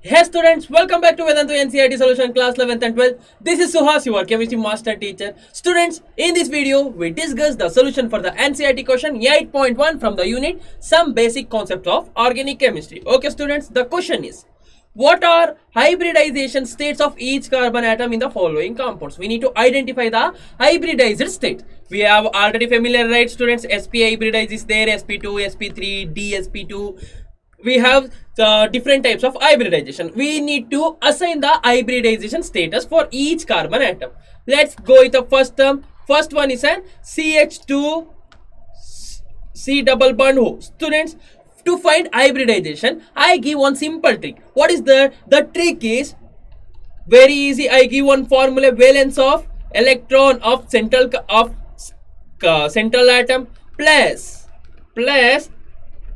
Hey students, welcome back to Vedantu NCERT Solutions class 11th and 12th. This is Suhas, your chemistry master teacher. Students, in this video, we discuss the solution for the NCERT question 8.1 from the unit Some Basic Concepts of Organic Chemistry. Okay students, the question is, what are hybridization states of each carbon atom in the following compounds? We need to identify the hybridized state. We have already familiar, right students? sp hybridized is there, sp2, sp3, dsp2. We have different types of hybridization. We need to assign the hybridization status for each carbon atom. Let's go with the first term. First one is an CH2 C double bond O. Students, to find hybridization, I give one simple trick. What is the trick is very easy. I give one formula: valence of electron of central atom plus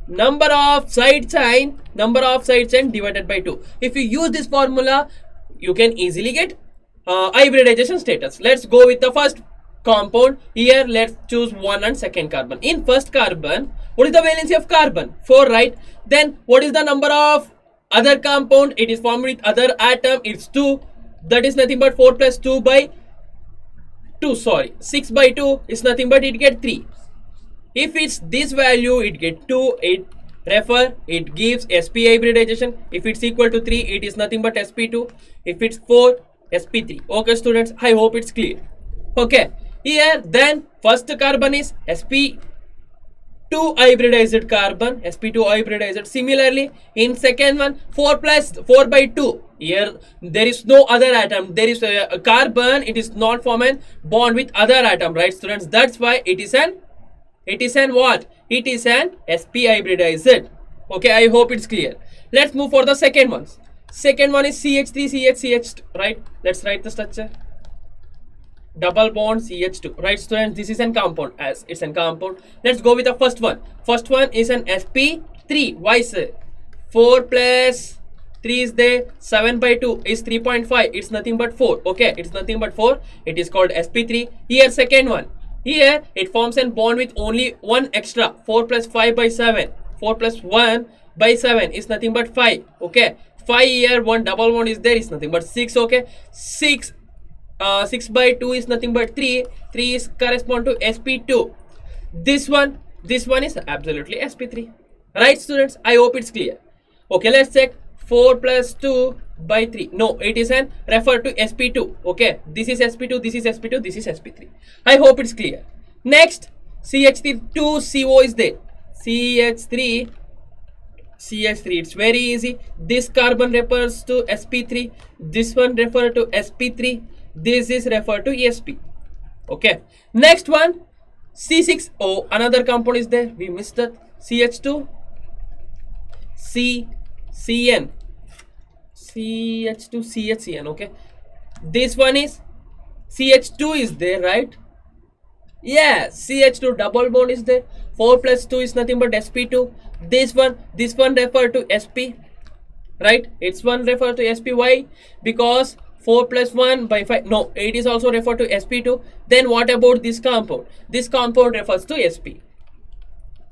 number of side chain divided by 2. If you use this formula, you can easily get hybridization status. Let's go with the first compound. Here let's choose 1 and second carbon. In first carbon, what is the valency of carbon? 4, right? Then what is the number of other compound? It is formed with other atom. It's 2. That is nothing but 4 plus 2 by 2. Sorry, 6 by 2 is nothing but it get 3. If it's this value, it get 2. It gives sp hybridization. If it's equal to 3, it is nothing but sp2. If it's 4, sp3. Okay students, I hope it's clear. Okay, here then first carbon is sp2 hybridized carbon, sp2 hybridized. Similarly, in second one, 4 plus 4 by 2. Here there is no other atom. There is a carbon. It is not form a bond with other atom, right students? That's why it is an what? It is an sp hybridized. Okay, I hope it's clear. Let's move for the second one. Second one is CH3 CH, right? Let's write the structure. Double bond CH2, right students? This is an compound, as it's an compound. Let's go with the first one. First one is an sp3. Why sir? 4 plus 3 is there. 7 by 2 is 3.5. It's nothing but 4. Okay, it's nothing but 4. It is called sp3. Here second one. Here it forms a bond with only one extra. 4 plus 5 by 7. 4 plus 1 by 7 is nothing but 5. Okay, 5 here, one double bond is there, is nothing but 6. Okay, 6 by 2 is nothing but 3. 3 is correspond to sp2. This one is absolutely sp3, right students? I hope it's clear. Okay, let's check. 4 plus 2 by 3. No, it is an refer to sp2. Okay, this is sp2, this is sp2, this is sp3. I hope it's clear. Next, CH3 is there. CH3, it's very easy. This carbon refers to sp3, this one refer to sp3, this is refer to sp. Okay, next one, C6O, another compound is there. We missed that. CH2 CCN, CH2 CHCN. Okay, this one is CH2 is there, right? Yeah, CH2 double bond is there. 4 plus 2 is nothing but sp2. This one refer to sp, right? It's one refer to sp. Why? Because 4 plus 1 by 5. No, it is also refer to sp2. Then what about this compound? This compound refers to sp.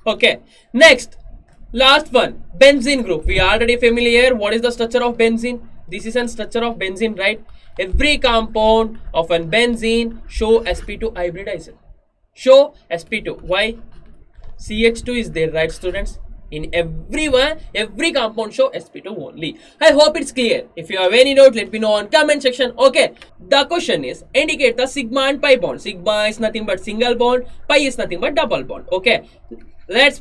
Okay, next, last one, benzene group. We are already familiar. What is the structure of benzene? This is a structure of benzene, right? Every compound of an benzene show sp2 hybridization. Show sp2. Why? CH2 is there, right students? In every compound show sp2 only. I hope it's clear. If you have any doubt, let me know on comment section. Okay, the question is, indicate the sigma and pi bond. Sigma is nothing but single bond, pi is nothing but double bond. Okay, let's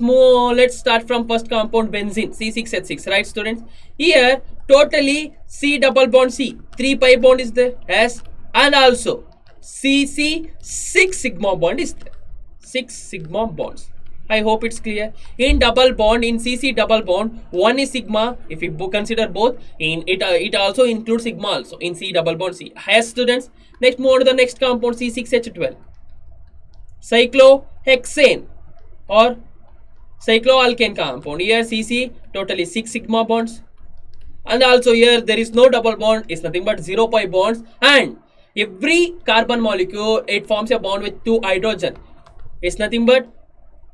start from first compound, benzene, C6H6, right students? Here totally C double bond C, 3 pi bond is there, S, and also CC 6 sigma bond is there. 6 sigma bonds. I hope it's clear. In double bond, in CC double bond, 1 is sigma. If you consider both, in it also includes sigma also in C double bond C. Yes students. Next, move on to the next compound, C6H12, cyclohexane or cycloalkane compound. Here CC totally 6 sigma bonds, and also here there is no double bond. It's nothing but 0 pi bonds, and every carbon molecule it forms a bond with 2 hydrogen. It's nothing but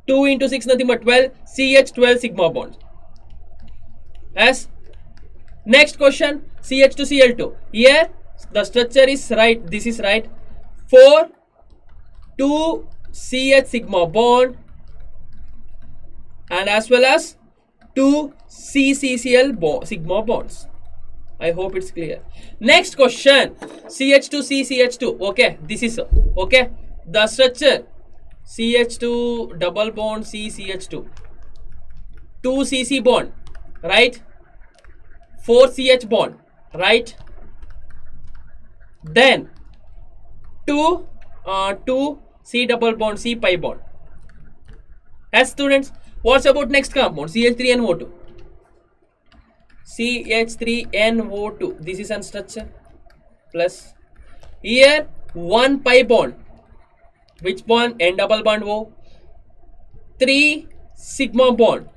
2 into 6 nothing but 12, CH12 sigma bonds. As Next question, CH2Cl2. Here the structure is right. This is right. 4 2 CH sigma bond and as well as 2 CCCl sigma bonds. I hope it's clear. Next question, CH2CCH2. Okay, this is okay. The structure CH2 double bond CCH2, 2 CC bond, right? 4 CH bond, right? Then 2 C double bond C pi bond. As students, what's about next compound? CH3NO2. CH3NO2. This is an structure. Plus here 1 pi bond. Which bond? N double bond O. 3 sigma bond.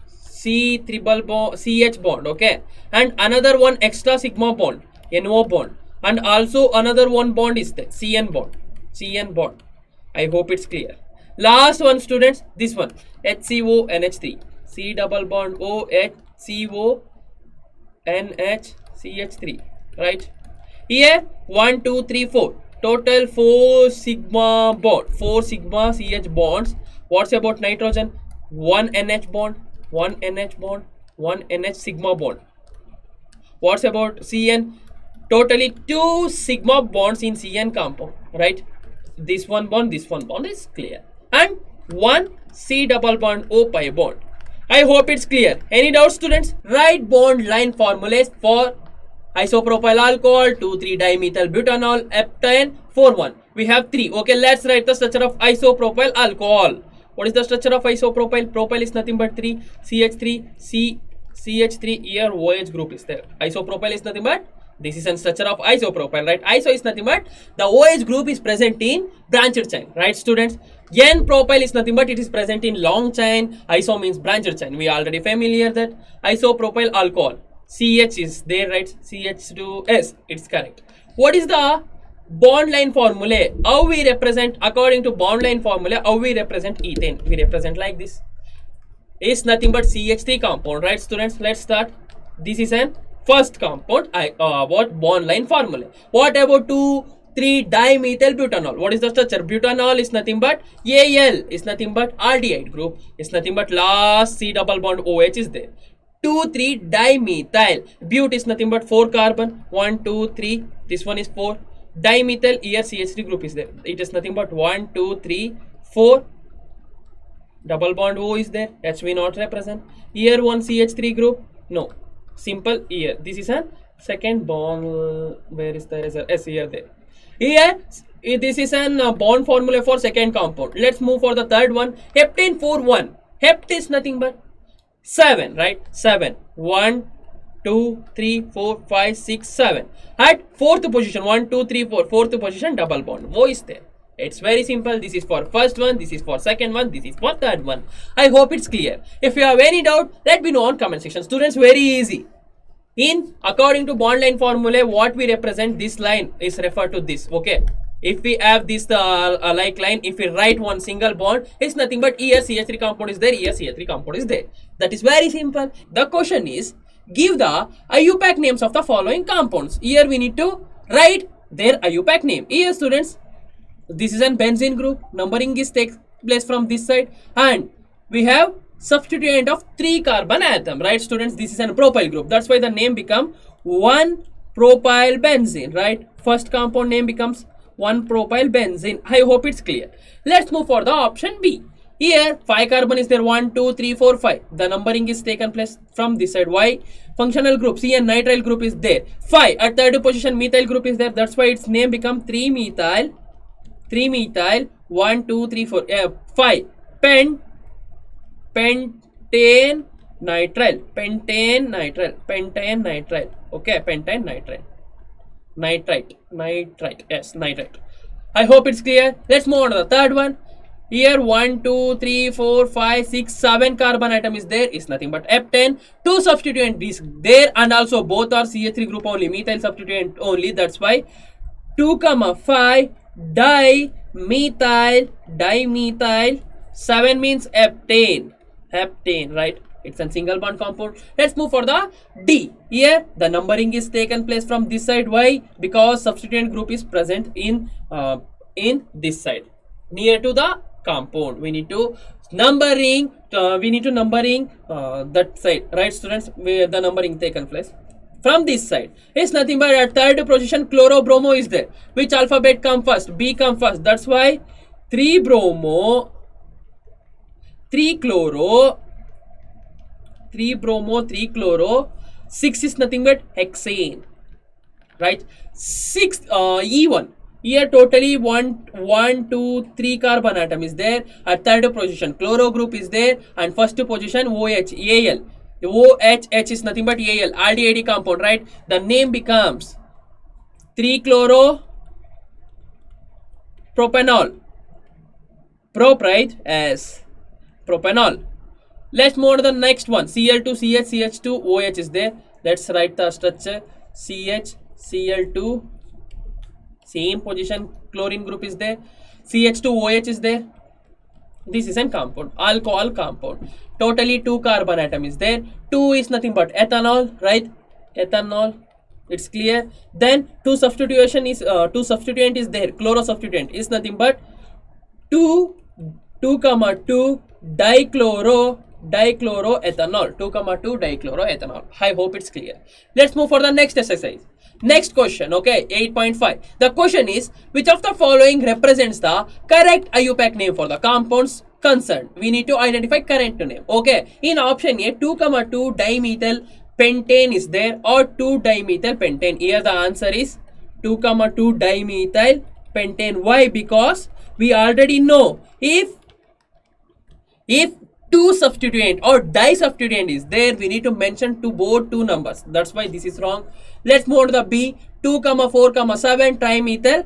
C triple bond CH bond. Okay. And another one extra sigma bond. NO bond. And also another one bond is there. CN bond. CN bond. I hope it's clear. Last one, students, this one. HCO NH3. C double bond O HCO NH CH3. Right? Here 1, 2, 3, 4. Total 4 sigma bond. 4 sigma CH bonds. What's about nitrogen? 1 NH bond. 1 NH bond. 1 NH sigma bond. What's about CN? Totally 2 sigma bonds in CN compound. Right? This one bond is clear. And 1 C double bond O pi bond. I hope it's clear. Any doubts, students? Write bond line formulas for isopropyl alcohol, 2,3-dimethyl butanol, heptane, 4,1. We have 3. Okay, let's write the structure of isopropyl alcohol. What is the structure of isopropyl? Propyl is nothing but 3, CH3, CH3, here OH group is there. Isopropyl is nothing but, this is a structure of isopropyl, right? Iso is nothing but, the OH group is present in branched chain, right, students? N-propyl is nothing but, it is present in long chain. Iso means branched chain. We are already familiar that isopropyl alcohol. CH is there, right? CH2S, it's correct. What is the bond line formula? How we represent, according to bond line formula, how we represent ethane? We represent like this. It's nothing but CH3 compound, right, students? Let's start. This is an first compound. What bond line formula? What about 2,3-dimethyl butanol? What is the structure? Butanol is nothing but Al is nothing but aldehyde group. It's nothing but last C double bond OH is there. 2,3-dimethyl. But is nothing but 4 carbon. 1, 2, 3. This one is 4. Dimethyl, here CH3 group is there. It is nothing but 1, 2, 3, 4. Double bond O is there. H we not represent. Here one CH3 group. No. Simple here. This is a second bond. Where is the S here there? Here this is an bond formula for second compound. Let's move for the third one. Heptane 4,1. Hept is nothing but 7, right? 7. 1, 2, 3, 4, 5, 6, 7. At fourth position, 1, 2, 3, 4. Fourth position, double bond. O is there. It's very simple. This is for first one. This is for second one. This is for third one. I hope it's clear. If you have any doubt, let me know on comment section. Students, very easy. According to bond line formula, what we represent, this line is referred to this. Okay. If we have this like line, if we write one single bond, it's nothing but here CH3 compound is there, here CH3 compound is there. That is very simple. The question is, give the IUPAC names of the following compounds. Here we need to write their IUPAC name. Here, students, this is an benzene group. Numbering is takes place from this side, and we have substituent of 3 carbon atom, right, students? This is an propyl group. That's why the name become 1-propyl benzene, right? First compound name becomes 1-propyl benzene. I hope it's clear. Let's move for the option B. Here 5 carbon is there. 1, 2, 3, 4, 5. The numbering is taken place from this side. Why? Functional group C and nitrile group is there. 5 at third position, methyl group is there. That's why its name become 3-methyl. 1, 2, 3, 4. 5 pentane nitrile. Okay, pentane nitrile. Nitrite. Yes, nitrite. I hope it's clear. Let's move on to the third one. Here 1, 2, 3, 4, 5, 6, 7 carbon atom is there. It's nothing but heptane. 2 substituent is there, and also both are CH3 group only, methyl substituent only. That's why 2, 5 dimethyl. 7 means heptane, right? It's a single bond compound. Let's move for the D. Here the numbering is taken place from this side. Why? Because substituent group is present in this side near to the compound. We need to numbering that side, right students, where the numbering taken place. From this side is nothing but at third position chloro-bromo is there. Which alphabet come first? B come first. That's why 3 bromo, 3 chloro, 3 bromo, 3 chloro, 6 is nothing but hexane, right? 6 E1. Here totally 1, 2, 3 carbon atom is there. At third position chloro group is there, and first position OH, Al. OH is nothing but Al, aldehyde compound, right? The name becomes 3 chloro propanol. Prop, right? As propanol. Let's move to the next one. Cl2, CH, CH2, OH is there. Let's write the structure. CH, Cl2, same position, chlorine group is there. CH2, OH is there. This is a compound, alcohol compound. Totally 2 carbon atom is there. 2 is nothing but ethanol, right? Ethanol. It's clear. Then 2 substituent is there. Chloro substituent is nothing but 2, 2, 2 dichloroethanol. 2, 2 dichloroethanol. I hope it's clear. Let's move for the next exercise. Next question, okay, 8.5. The question is, which of the following represents the correct IUPAC name for the compounds concerned? We need to identify correct name. Okay, in option A, 2, 2 dimethyl pentane is there, or 2 dimethyl pentane. Here the answer is 2, 2 dimethyl pentane. Why? Because we already know if 2 substituent or disubstituent is there, we need to mention both two numbers. That's why this is wrong. Let's move to the B. 2, 4, 7 trimethyl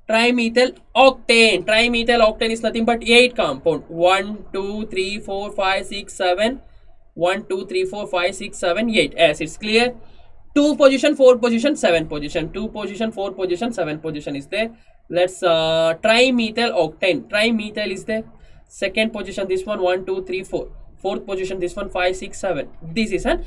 octane. Trimethyl octane is nothing but 8 compound. 1, 2, 3, 4, 5, 6, 7. 1, 2, 3, 4, 5, 6, 7, 8. Yes, it's clear. 2 position, 4 position, 7 position. 2 position, 4 position, 7 position is there. Let's trimethyl octane. Trimethyl is there. Second position, this one, 1, 2, 3, 4. Fourth position, this one, 5, 6, 7. This is a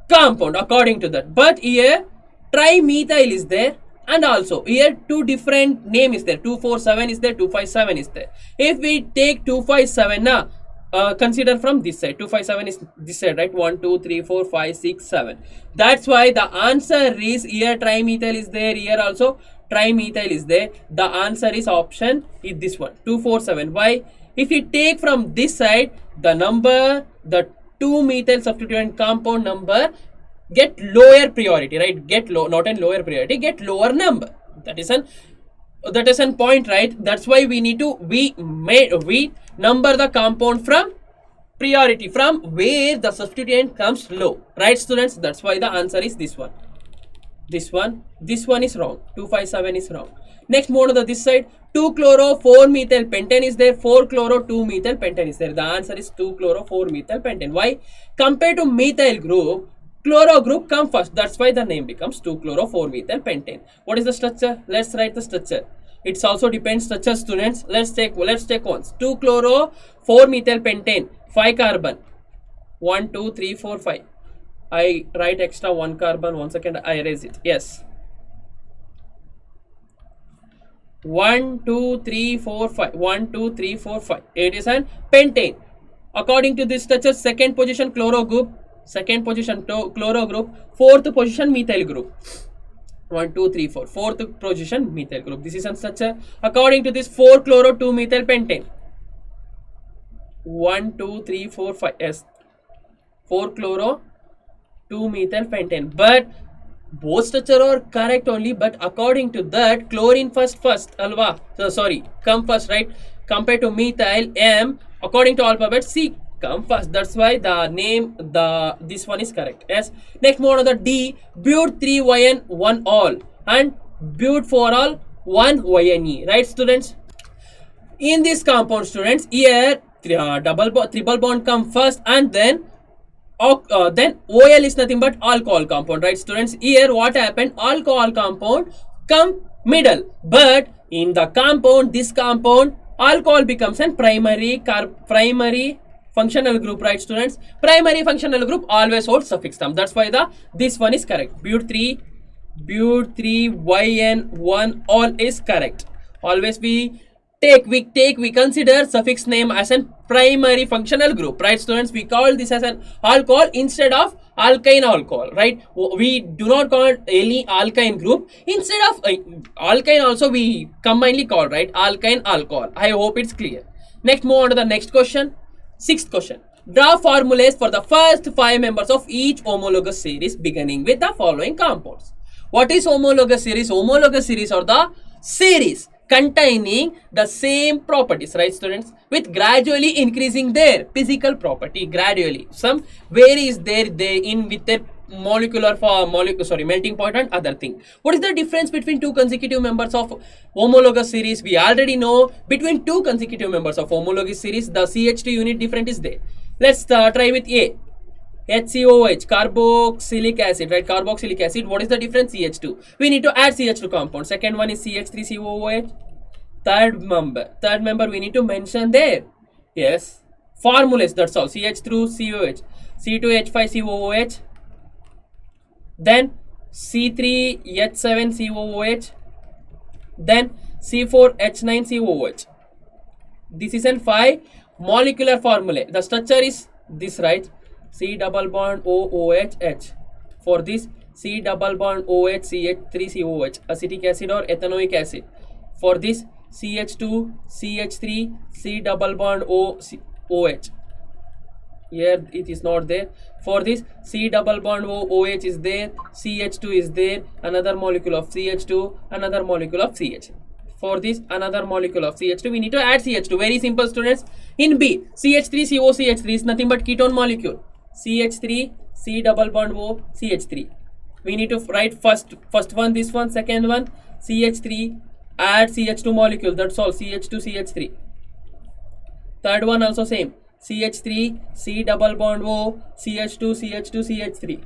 compound according to that. But here trimethyl is there, and also here 2 different name is there. 247 is there, 257 is there. If we take 257 now, consider from this side. 257 is this side, right? 1, 2, 3, 4, 5, 6, 7. That's why the answer is here trimethyl is there. Here also trimethyl is there. The answer is option is this one, 247. Why? If we take from this side, the number, the 2 methyl substituent compound number get lower priority, right? Get low, not in lower priority, get lower number. That is an point, right? That's why we need to we number the compound from priority, from where the substituent comes low, right students? That's why the answer is this one. This one is wrong. 257 is wrong. Next, move to this side. 2 chloro 4 methyl pentane is there. 4 chloro 2 methyl pentane is there. The answer is 2 chloro 4 methyl pentane. Why? Compared to methyl group, chloro group come first. That's why the name becomes 2 chloro 4 methyl pentane. What is the structure? Let's write the structure. It's also depends structure, students. Let's take once. 2 chloro 4 methyl pentane, 5 carbon. 1, 2, 3, 4, 5. I write extra 1 carbon. 1 second, I erase it. Yes. 1, 2, 3, 4, 5. 1, 2, 3, 4, 5. It is an pentane. According to this structure, second position chloro group, second position chloro group, fourth position methyl group. 1, 2, 3, 4. Fourth position methyl group. This is a structure. According to this, 4 chloro 2 methyl pentane. 1, 2, 3, 4, 5. Yes. 4 chloro 2 methyl pentane. But both structure are correct only, but according to that, chlorine first alva, so sorry, come first, right? Compared to methyl, M, according to alphabet, C come first. That's why the name, this one is correct. Yes. Next, more on the D, but 3yn 1 all and but 4 all 1 yne, right students? In this compound, students, here triple bond come first, and then OL is nothing but alcohol compound, right students? Here what happened, alcohol compound come middle, but in the compound, this compound, alcohol becomes a primary functional group, right students? Primary functional group always holds suffix term. That's why this one is correct. But 3 yn1 all is correct. Always we consider suffix name as a primary functional group, right students? We call this as an alcohol instead of alkyne alcohol, right? We do not call any alkyne group. Instead of alkyne also we combinedly call, right, alkyne alcohol. I hope it's clear. Next, move on to the next question. Sixth question. Draw formulas for the first 5 members of each homologous series beginning with the following compounds. What is homologous series? Homologous series are the series containing the same properties, right students, with gradually increasing their physical property. Gradually some varies there they in with their melting point and other thing. What is the difference between two consecutive members of homologous series? We already know between two consecutive members of homologous series the CH2 unit different is there. Let's try with A. HCOH, carboxylic acid, right? Carboxylic acid. What is the difference? CH2. We need to add CH2 compound. Second one is CH3COOH. Third member we need to mention there. Yes. Formulas, that's all. CH3COH, C2H5COOH, then C3H7COOH, then C4H9COOH. This is an 5 molecular formula. The structure is this, right? C double bond OOH H. For this, C double bond OH CH3COH, acetic acid or ethanoic acid. For this, CH2 CH3 C double bond OH. Here it is not there. For this, C double bond OH is there, CH2 is there, another molecule of CH2, another molecule of CH. For this, another molecule of CH2, we need to add CH2. Very simple students. In B, CH3COCH3 is nothing but ketone molecule. CH3 C double bond O CH3. We need to write first one, this one, second one, CH3, add CH2 molecule, that's all, CH2 CH3. Third one also same, CH3 C double bond O CH2 CH2 CH3.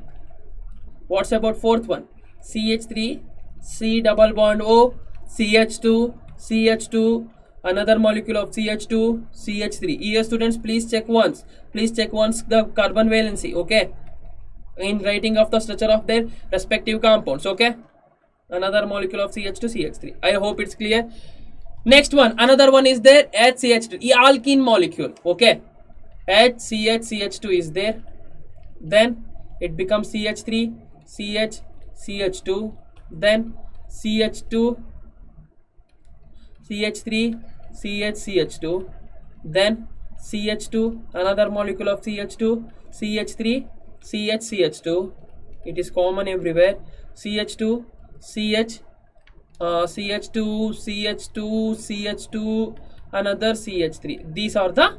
What's about fourth one? CH3 C double bond O CH2 CH2, another molecule of CH2 CH3. Here students, please check once the carbon valency, okay, in writing of the structure of their respective compounds, okay. Another molecule of CH2 CH3. I hope it's clear. Next one, another one is there, HCH2, alkene molecule, okay. HCH2 is there, then it becomes CH3 CH2, then CH2 CH3 CH2, then CH2, another molecule of CH2 CH3 CH2. It is common everywhere. CH2 CH CH2 another CH3. These are the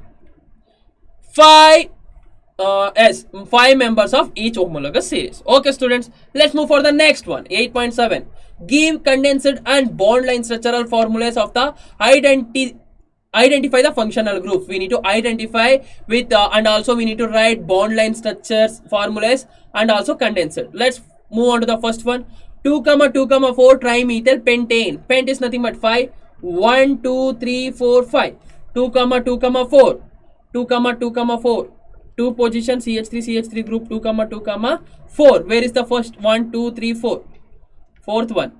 5 members of each homologous series. Okay students, let's move for the next one. 8.7. Give condensed and bond line structural formulas of the identify the functional groups. We need to identify with and also we need to write bond line structures formulas and also condensed. Let's move on to the first one. 2, 4 trimethyl pentane. Pent is nothing but 5. 1, 2, 3, 4, 5. 2, 4. 2, 2 position CH3 group 2, 4. Where is the first? 1, 2, 3, 4. Fourth one,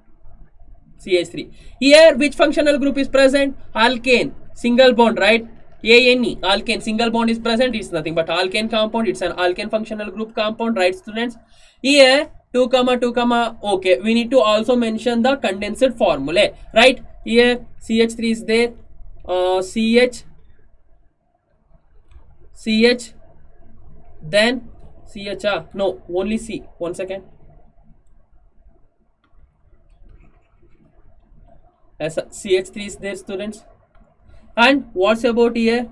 CH3. Here, which functional group is present? Alkane, single bond, right? ANE, alkane, single bond is present. It's nothing but alkane compound. It's an alkane functional group compound, right, students? Here, 2, okay. We need to also mention the condensed formula, right? Here, CH3 is there. CH, then CH, no, only C. 1 second. As CH3 is there, students. And what's about here?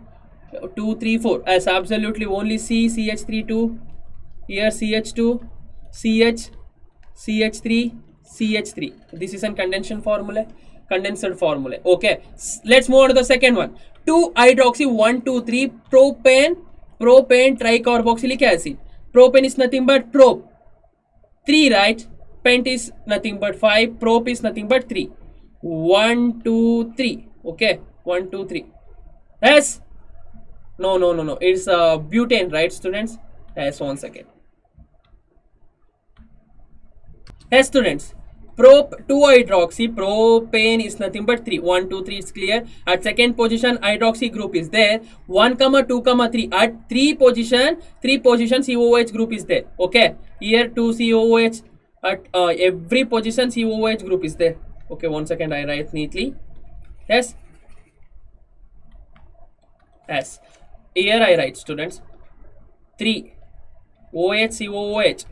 2, 3, 4. As absolutely only C, CH3, 2. Here CH2, CH, CH3, CH3. This is a condensed formula. Okay. Let's move on to the second one. 2-hydroxy 1, 2, 3 propane tricarboxylic acid. Propane is nothing but prop. 3, right? Pent is nothing but 5. Prop is nothing but 3. 1, 2, 3. Okay. 1, 2, 3. Yes. No. It's butane, right, students? Yes, 1 second. Yes, students. Prop 2-hydroxy propane is nothing but 3. 1, 2, 3 is clear. At second position, hydroxy group is there. 1, 2, 3. At 3 position COOH group is there. Okay. Here 2 COOH. At every position COOH group is there. Okay, 1 second. I write neatly. Yes. Yes. Here I write, students. 3 OH COOH.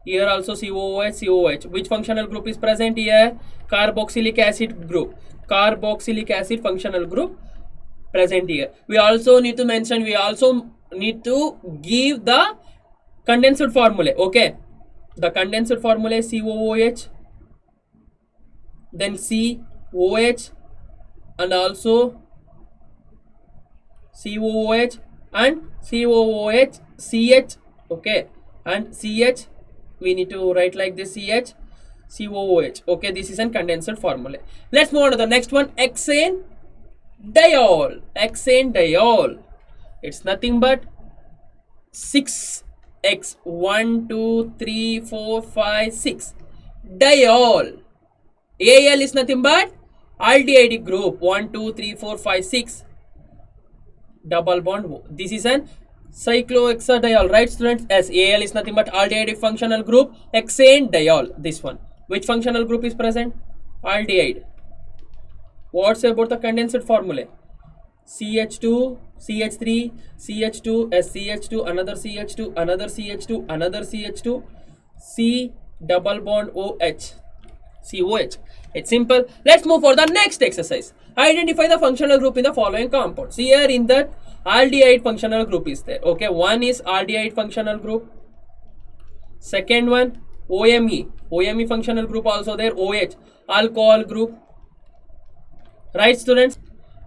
Here also COOH. Which functional group is present here? Carboxylic acid group. Carboxylic acid functional group present here. We also need to mention, we also need to give the condensed formula. Okay. The condensed formula is COOH, then COH, and also COOH and COOH, CH. Okay. And CH. We need to write like this, CH, COOH. Okay, this is a condensed formula. Let's move on to the next one, hexane diol. Hexane diol. It's nothing but 6x 1, 2, 3, 4, 5, 6. Diol. Al is nothing but aldehyde group. 1, 2, 3, 4, 5, 6. Double bond O. This is an cyclohexadiol, right, students? As Al is nothing but aldehyde functional group. Hexane diol, this one. Which functional group is present? Aldehyde. What's about the condensed formula? CH2, CH3, CH2, SCH2, another CH2, another CH2, another CH2, C double bond OH, COH. It's simple. Let's move for the next exercise. Identify the functional group in the following compounds. Here in that aldehyde functional group is there. Okay, one is aldehyde functional group. Second one OME. OME functional group also there. OH, alcohol group. Right, students?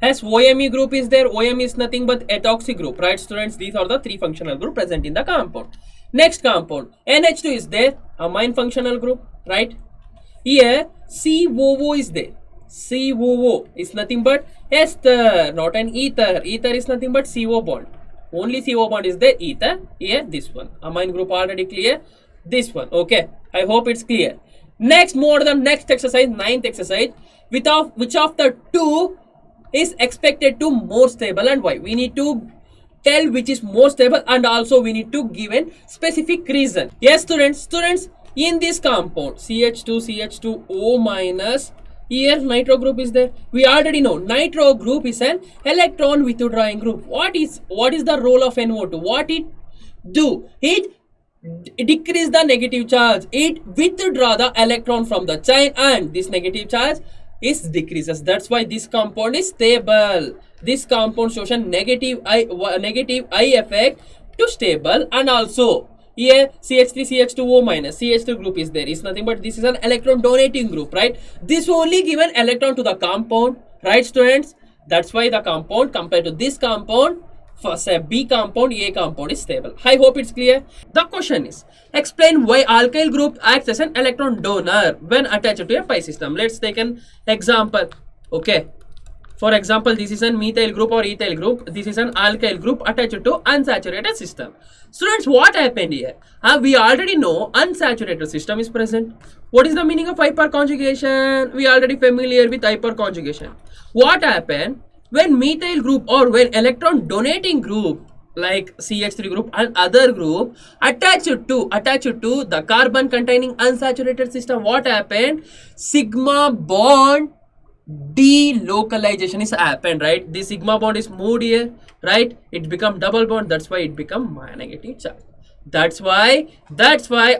As OME group is there, OME is nothing but ethoxy group. Right, students? These are the three functional group present in the compound. Next compound, NH2 is there, amine functional group. Right? Here COO is there. COO is nothing but ester, not an ether. Ether is nothing but CO bond. Only CO bond is there. Ether. Here this one. Amine group already clear. This one. Okay. I hope it's clear. Next, more than next exercise, ninth exercise. Which of the two is expected to more stable and why? We need to tell which is more stable and also we need to give a specific reason. Yes, students, in this compound CH2O minus, here nitro group is there. We already know nitro group is an electron withdrawing group. What is the role of NO2? What it do? It decrease the negative charge. It withdraw the electron from the chain and this negative charge is decreases. That's why this compound is stable. This compound shows a negative I effect to stable. And also here CH3 CH2O minus CH2 group is there. Is nothing but this is an electron donating group, right? This only given electron to the compound, right, students? That's why the compound compared to this compound, for say B compound, A compound is stable. I hope it's clear. The question is, explain why alkyl group acts as an electron donor when attached to a pi system. Let's take an example. Okay. For example, this is an methyl group or ethyl group. This is an alkyl group attached to unsaturated system. Students, what happened here? We already know unsaturated system is present. What is the meaning of hyperconjugation? We are already familiar with hyperconjugation. What happened? When methyl group or when electron donating group like CH3 group and other group attached to the carbon containing unsaturated system, what happened? Sigma bond delocalization is happened, right? The sigma bond is moved here, right? It become double bond. That's why it become negative charge. That's why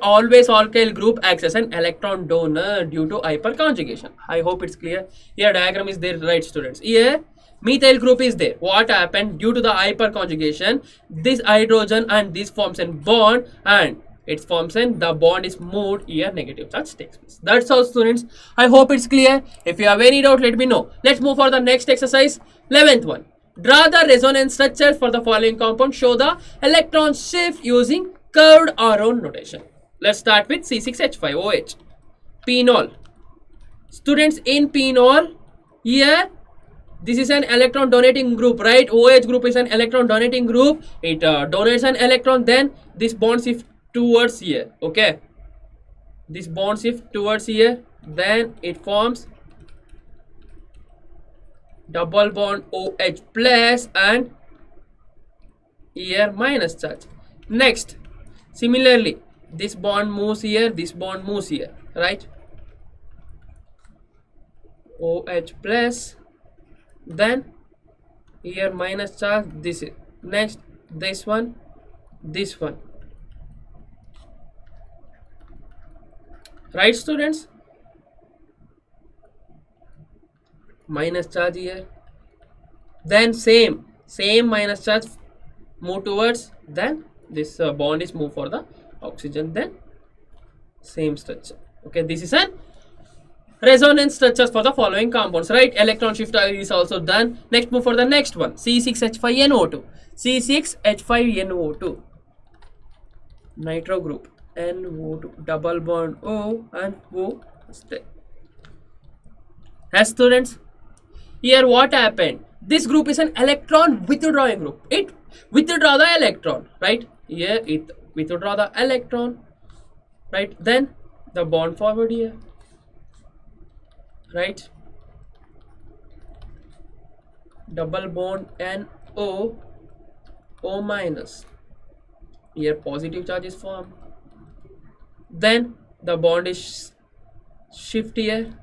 always alkyl group acts as an electron donor due to hyperconjugation. I hope it's clear. Here diagram is there, right, students? Here methyl group is there. What happened? Due to the hyperconjugation, this hydrogen and this forms a bond and it forms an the bond is moved, here negative charge takes place. That's all, students. I hope it's clear. If you have any doubt, let me know. Let's move for the next exercise. 11th one. Draw the resonance structure for the following compound. Show the electron shift using curved arrow notation. Let's start with C6H5OH. Phenol. Students, in phenol, here This is an electron donating group, right? OH group is an electron donating group. It donates an electron, then this bond shift towards here. Okay, this bond shift towards here, then it forms double bond OH plus and here minus charge. Next, similarly, this bond moves here, this bond moves here, right? OH plus, then here minus charge, this is next, this one, right students? Minus charge here, then same minus charge move towards, then this bond is moved for the oxygen, then same structure. Okay, this is an resonance structures for the following compounds, right? Electron shift is also done. Next, move for the next one, C6H5NO2. C6H5NO2 nitro group, NO2 double bond O and O stay. As students, here what happened? This group is an electron withdrawing group. It withdraw the electron, right? Here it withdraw the electron, right? Then the bond forward here, right? Double bond NO, O minus. Here positive charge is formed. Then the bond is shift here.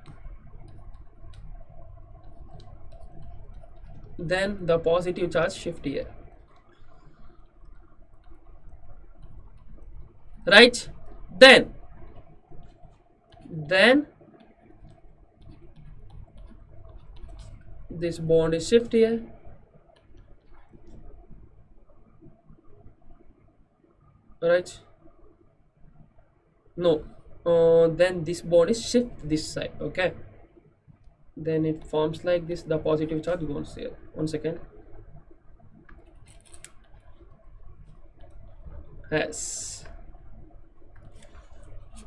Then the positive charge shift here, right? Then this bond is shift here, right? No, then this bond is shift this side. Okay, then it forms like this. The positive charge goes here. 1 second. Yes.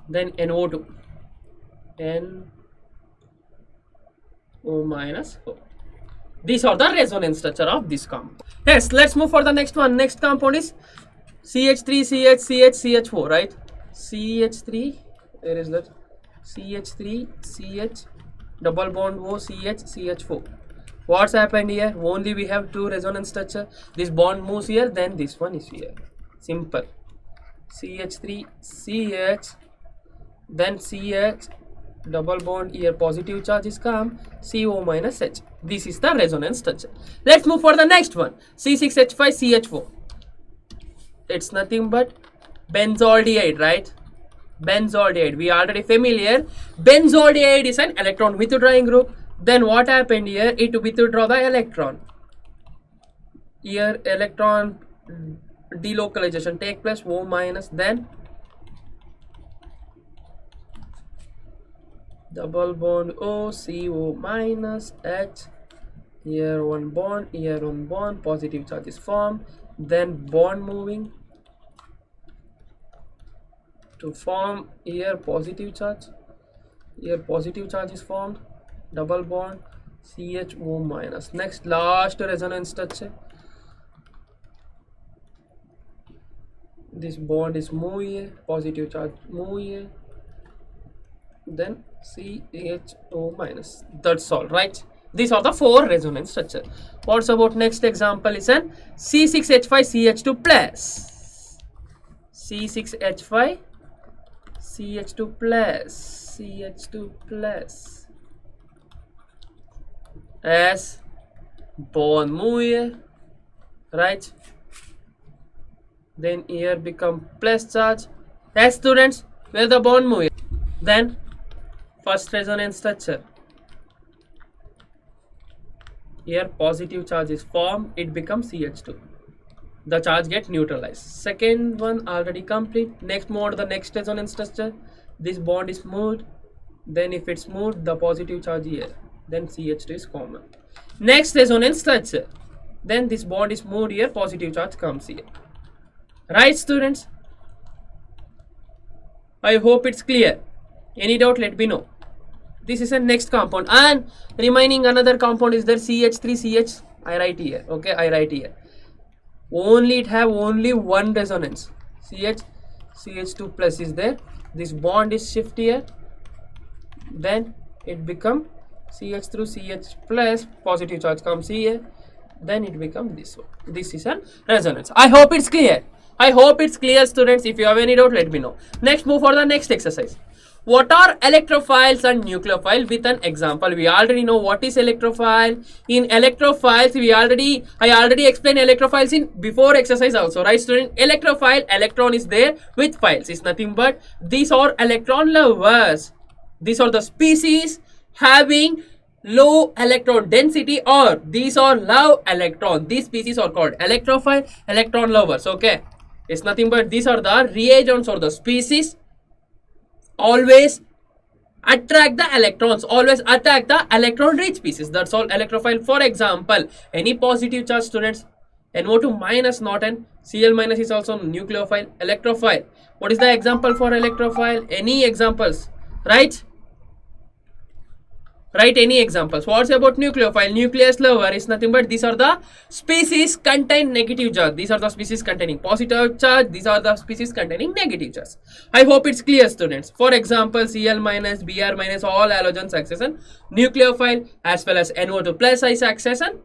Then NO2, NO minus O. These are the resonance structure of this compound. Yes, let's move for the next one. Next compound is CH3, CH, CH, CH4, right? CH3, where is that? CH3, CH, double bond O, CH, CH4. What's happened here? Only we have two resonance structure. This bond moves here, then this one is here. Simple. CH3, CH, then CH, double bond here, positive charge is come, CO minus H. This is the resonance structure. Let's move for the next one. C6H5CH4. It's nothing but benzaldehyde, right? Benzaldehyde, we are already familiar. Benzaldehyde is an electron withdrawing group. Then what happened here? It withdraw the electron. Here electron delocalization take place, O minus, then double bond O, CO minus H. Here one bond, here one bond, positive charge is formed, then bond moving to form here positive charge. Here positive charge is formed, double bond CHO minus. Next, last resonance structure. This bond is move here, positive charge move here, then CHO minus. That's all, right? These are the four resonance structure. What's about next example is an C6H5CH2 plus. C6H5 CH2 plus, CH2 plus, as bond move here, right? Then here become plus charge. As students, where the bond move here. Then first resonance structure. Here positive charge is formed, it becomes CH2. The charge get neutralized. Second one already complete. Next mode, the next resonance structure. This bond is moved. Then if it's moved, the positive charge here. Then CH2 is common. Next resonance structure. Then this bond is moved here, positive charge comes here. Right, students? I hope it's clear. Any doubt, let me know. This is a next compound, and remaining another compound is there, CH3CH. I write here. Okay, I write here. Only it have only one resonance. CH2 plus is there. This bond is shift here. Then it become CH through CH plus, positive charge comes here. Then it becomes this one. This is a resonance. I hope it's clear. I hope it's clear, students. If you have any doubt, let me know. Next, move for the next exercise. What are electrophiles and nucleophile with an example? We already know what is electrophile. In electrophiles, I already explained electrophiles in before exercise also, right, student? Electrophile, electron is there with files. It's nothing but these are electron lovers. These are the species having low electron density, or these are love electron. These species are called electrophile, electron lovers. Okay, it's nothing but these are the reagents or the species always attract the electrons, always attack the electron rich species. That's all electrophile. For example, any positive charge, students, NO2 minus, not an Cl minus is also nucleophile. Electrophile, what is the example for electrophile? Any examples? Right, any examples. What's about nucleophile? Nucleus lover is nothing but these are the species contain negative charge. These are the species containing positive charge. These are the species containing negative charge. I hope it's clear, students. For example, Cl minus, Br minus, all halogens accession nucleophile, as well as NO2 plus is accession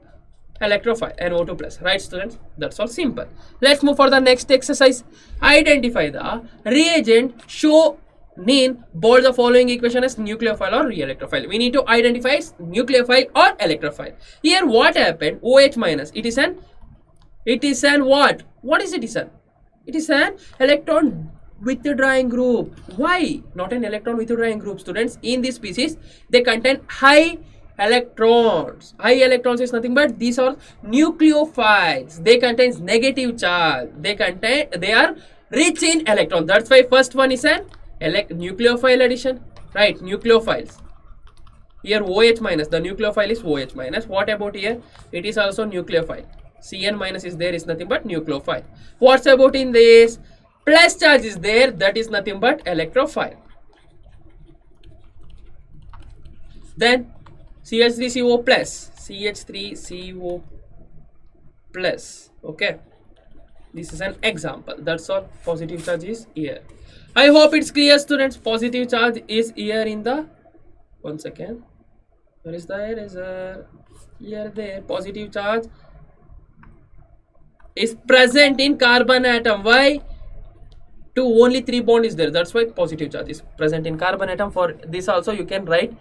electrophile, NO2 plus. Right, students? That's all simple. Let's move for the next exercise. Identify the reagent. Show name both the following equation as nucleophile or electrophile. We need to identify nucleophile or electrophile. Here what happened? OH minus, it is an what? What is it? It is an electron withdrawing group. Why not an electron withdrawing group, students? In this species they contain high electrons. High electrons is nothing but these are nucleophiles. They contain negative charge. They are rich in electrons. That's why first one is an nucleophile addition, right? Nucleophiles. Here OH minus, the nucleophile is OH minus. What about here? It is also nucleophile. Cn minus is there, is nothing but nucleophile. What's about in this? Plus charge is there, that is nothing but electrophile. Then CH3CO plus, CH3CO plus. Okay, this is an example. That's all. Positive charge is here. I hope it's clear, students. Positive charge is here in the, one second, where is the eraser? Here, there. Positive charge is present in carbon atom. Why? Only 3 bond is there. That's why positive charge is present in carbon atom. For this also you can write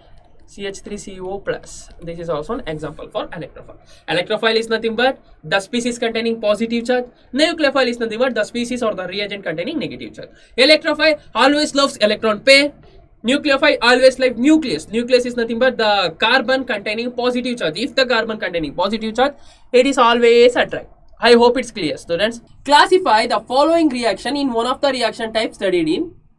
CH3CO plus. This is also an example for electrophile. Electrophile is nothing but the species containing positive charge. Nucleophile is nothing but the species or the reagent containing negative charge. Electrophile always loves electron pair. Nucleophile always like nucleus. Nucleus is nothing but the carbon containing positive charge. If the carbon containing positive charge, it is always attract. I hope it's clear, students. Classify the following reaction in one of the reaction types studied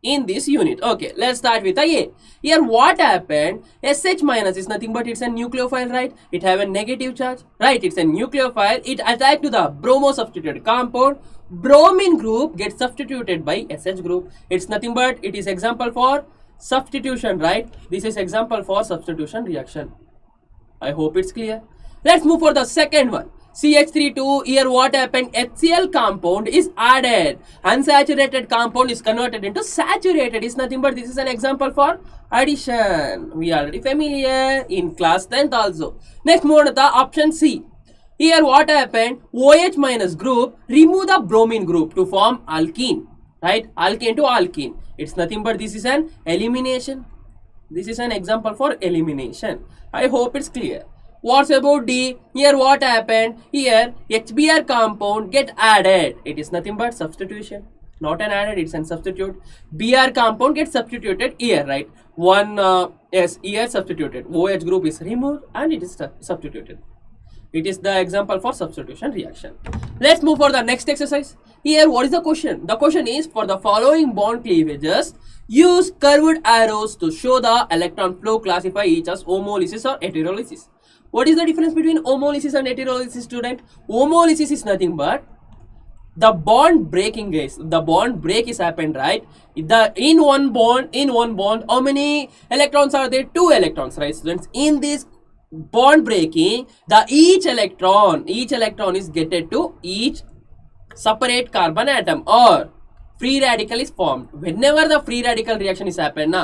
in this unit. Okay, let's start with A. Here what happened? SH minus is nothing but it's a nucleophile, right? It have a negative charge, right? It's a nucleophile. It attacked to the bromo substituted compound. Bromine group gets substituted by SH group. It's nothing but it is example for substitution, right? This is example for substitution reaction. I hope it's clear. Let's move for the second one. CH3 here what happened? HCl compound is added. Unsaturated compound is converted into saturated. Is nothing but this is an example for addition. We are already familiar in class 10th also. Next, move on to the option C. Here what happened? OH minus group remove the bromine group to form alkene, right? Alkane to alkene. It's nothing but this is an elimination. This is an example for elimination. I hope it's clear. What's about D? Here what happened? Here HBr compound get added. It is nothing but substitution. Not an added, it's an substitute. Br compound gets substituted here, right? One S here substituted. OH group is removed and it is substituted. It is the example for substitution reaction. Let's move for the next exercise. Here what is the question? The question is for the following bond cleavages, use curved arrows to show the electron flow. Classify each as homolysis or heterolysis. What is the difference between homolysis and heterolysis, student? Homolysis is nothing but the bond breaking, guys, the bond break is happened, right? In one bond, how many electrons are there? 2 electrons, right, students? In this bond breaking, the each electron is getted to each separate carbon atom, or free radical is formed. Whenever the free radical reaction is happened,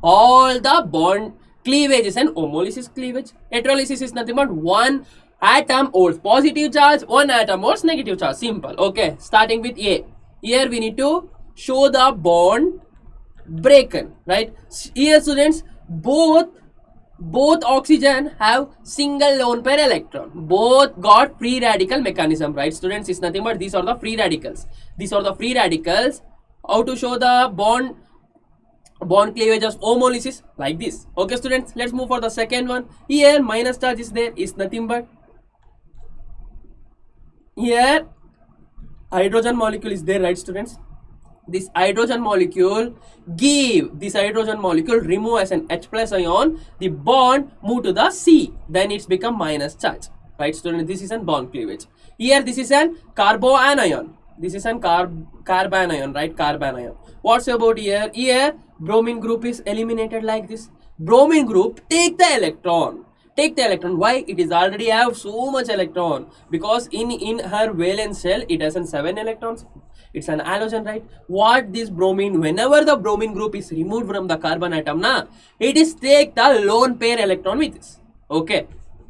all the bond cleavage is an homolysis cleavage. Heterolysis is nothing but one atom holds positive charge, one atom holds negative charge. Simple. Okay, starting with A. Here we need to show the bond broken, right? Here, students, both oxygen have single lone pair electron. Both got free radical mechanism, right, students? Is nothing but these are the free radicals. How to show the bond cleavage of homolysis? Like this. Okay, students, let's move for the second one. Here minus charge is there, is nothing but here hydrogen molecule is there, right, students? This hydrogen molecule remove as an H plus ion, the bond move to the C, then it's become minus charge, right, students? This is an bond cleavage. Here this is an carbanion, this is an carbanion, right? Carbanion. What's about here? Here bromine group is eliminated like this. Bromine group take the electron. Why? It is already have so much electron, because in her valence shell it has an 7 electrons. It's an halogen, right? What this bromine, whenever the bromine group is removed from the carbon atom, it is take the lone pair electron with this. Okay,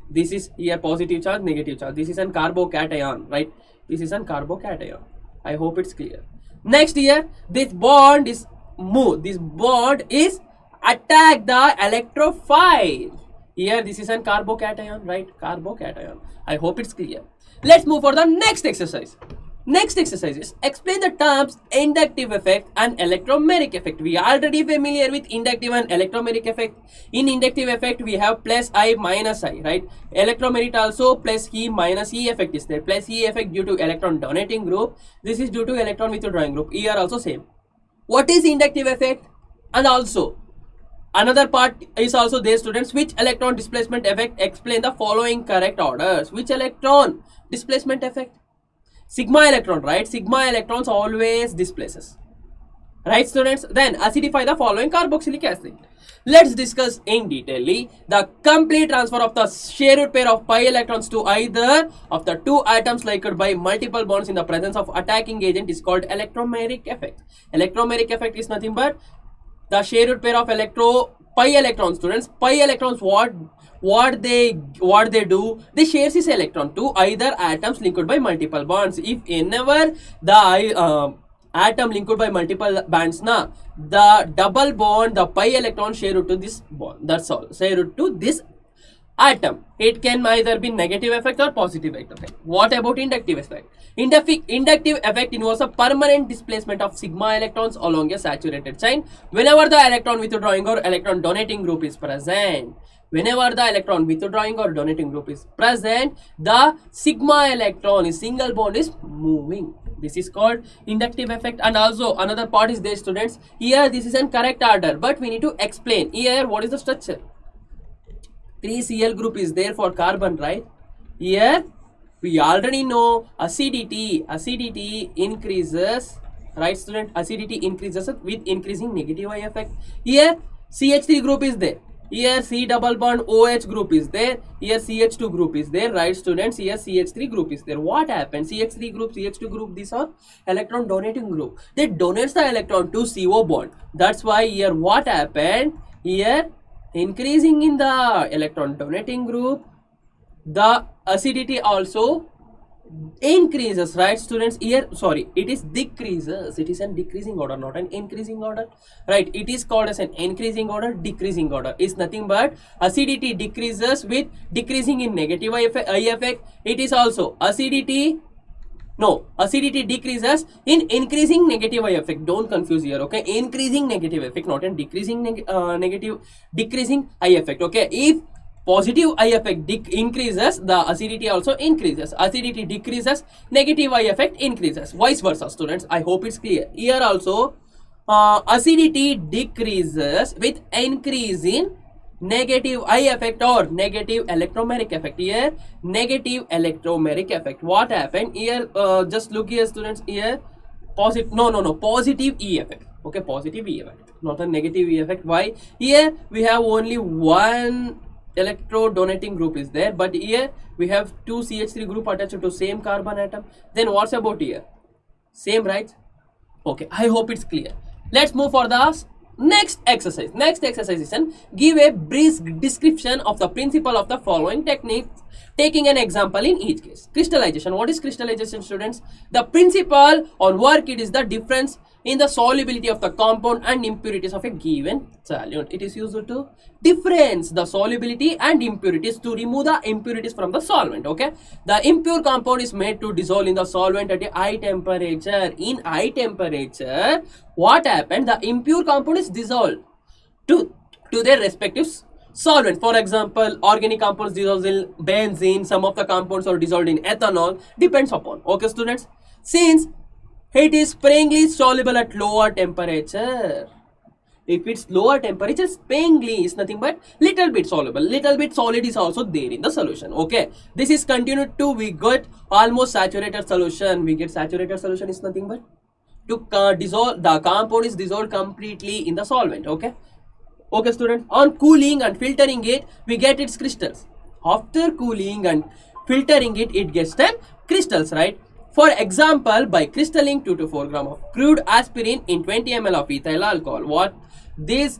this is here positive charge, negative charge. This is an carbocation, right? This is an carbocation. I hope it's clear. Next here, this bond is move. This bond is attack the electrophile. Here this is an carbocation, right? Carbocation. I hope it's clear. Let's move for the next exercise. Next exercise is explain the terms inductive effect and electromagnetic effect. We are already familiar with inductive and electromagnetic effect. In inductive effect, we have plus I minus I, right? Electromagnetic also plus E minus E effect is there. Plus E effect due to electron donating group. This is due to electron withdrawing group. Here also same. What is inductive effect? And also another part is also there, students. Which electron displacement effect? Explain the following correct orders. Which electron displacement effect? Sigma electron, right? Sigma electrons always displaces, right, students? Then acidify the following carboxylic acid. Let's discuss in detail the complete transfer of the shared pair of pi electrons to either of the two atoms linked by multiple bonds in the presence of attacking agent is called electromagnetic effect. Electromagnetic effect is nothing but the shared pair of pi electrons, students. Pi electrons, what they do, they share this electron to either atoms linked by multiple bonds. If whenever the atom linked by multiple bonds, the double bond, the pi electron share it to this bond. That's all. Share it to this atom. It can either be negative effect or positive effect. What about inductive effect? Inductive effect involves a permanent displacement of sigma electrons along a saturated chain whenever the electron withdrawing or electron donating group is present. Whenever the electron withdrawing or donating group is present, the sigma electron is single bond is moving. This is called inductive effect. And also another part is there, students. Here this is in correct order, but we need to explain. Here what is the structure? 3Cl group is there for carbon, right? Here we already know acidity increases, right, student? Acidity increases with increasing negative I effect. Here CH3 group is there. Here C double bond OH group is there. Here CH2 group is there, right, students? Here CH3 group is there. What happens? CH3 group, CH2 group, these are electron donating group. They donates the electron to CO bond. That's why here what happened? Here increasing in the electron donating group, the acidity also increases, right, students? Here sorry, it is decreases. It is an decreasing order, not an increasing order, right? It is called as an increasing order. Decreasing order is nothing but acidity decreases with decreasing in negative I effect. It is also acidity decreases in increasing negative I effect. Don't confuse here, okay? Increasing negative effect, not in decreasing decreasing I effect, okay? If positive I effect increases, the acidity also increases. Acidity decreases, negative I effect increases. Vice versa, students. I hope it's clear. Here also acidity decreases with increase in negative I effect or negative electromeric effect. Here negative electromeric effect. What happened here? Just look here students, here positive, no, positive E effect. Okay, positive E effect, not a negative E effect. Why? Here we have only one electro donating group is there, but here we have two CH3 group attached to same carbon atom. Then what's about here? Same, right? Okay, I hope it's clear. Let's move for the next exercise. Next exercise is give a brief description of the principle of the following techniques, taking an example in each case. Crystallization. What is crystallization, students? The principle or work, it is the difference in the solubility of the compound and impurities of a given solute. It is used to difference the solubility and impurities to remove the impurities from the solvent. Okay, the impure compound is made to dissolve in the solvent at a high temperature. In high temperature, what happened? The impure compound is dissolved to their respective solvents. For example, organic compounds dissolved in benzene, some of the compounds are dissolved in ethanol, depends upon. Okay students, since it is sparingly soluble at lower temperature. If it's lower temperature, sparingly is nothing but little bit soluble. Little bit solid is also there in the solution. Okay, this is continued to, we got almost saturated solution. We get saturated solution is nothing but to dissolve, the compound is dissolved completely in the solvent. Okay, okay students, on cooling and filtering it, we get its crystals. After cooling and filtering it, it gets the crystals, right? For example, by crystalling 2 to 4 gram of crude aspirin in 20 ml of ethyl alcohol. What this?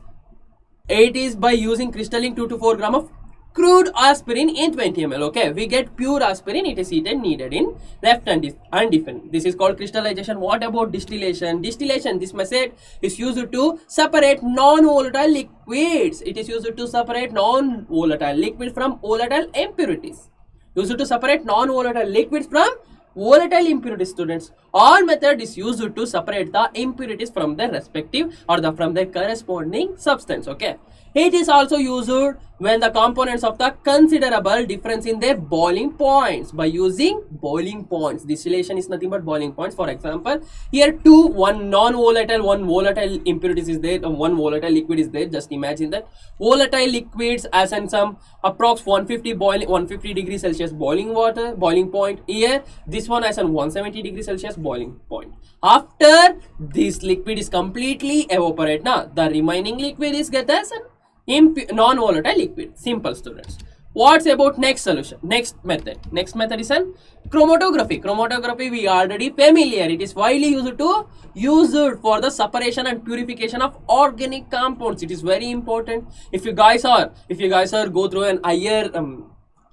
It is by using crystalling 2 to 4 gram of crude aspirin in 20 ml. Okay, we get pure aspirin. It is heated, needed in left and different. This is called crystallization. What about distillation? Distillation, this method is used to separate non-volatile liquids. It is used to separate non-volatile liquid from volatile impurities. Used to separate non-volatile liquids from volatile impurities, students. All method is used to separate the impurities from their respective or from their corresponding substance. Okay, it is also used when the components of the considerable difference in their boiling points. By using boiling points, distillation is nothing but boiling points. For example, here one non-volatile, one volatile impurities is there, and one volatile liquid is there. Just imagine that volatile liquids as in some approx 150 degrees Celsius boiling water, boiling point. Here this one as in 170 degrees Celsius boiling point. After this liquid is completely evaporate, now the remaining liquid is get as an non-volatile liquid. Simple, students. What's about next solution? Next method. Next method is an chromatography. Chromatography we already familiar. It is widely used for the separation and purification of organic compounds. It is very important. If you guys are go through an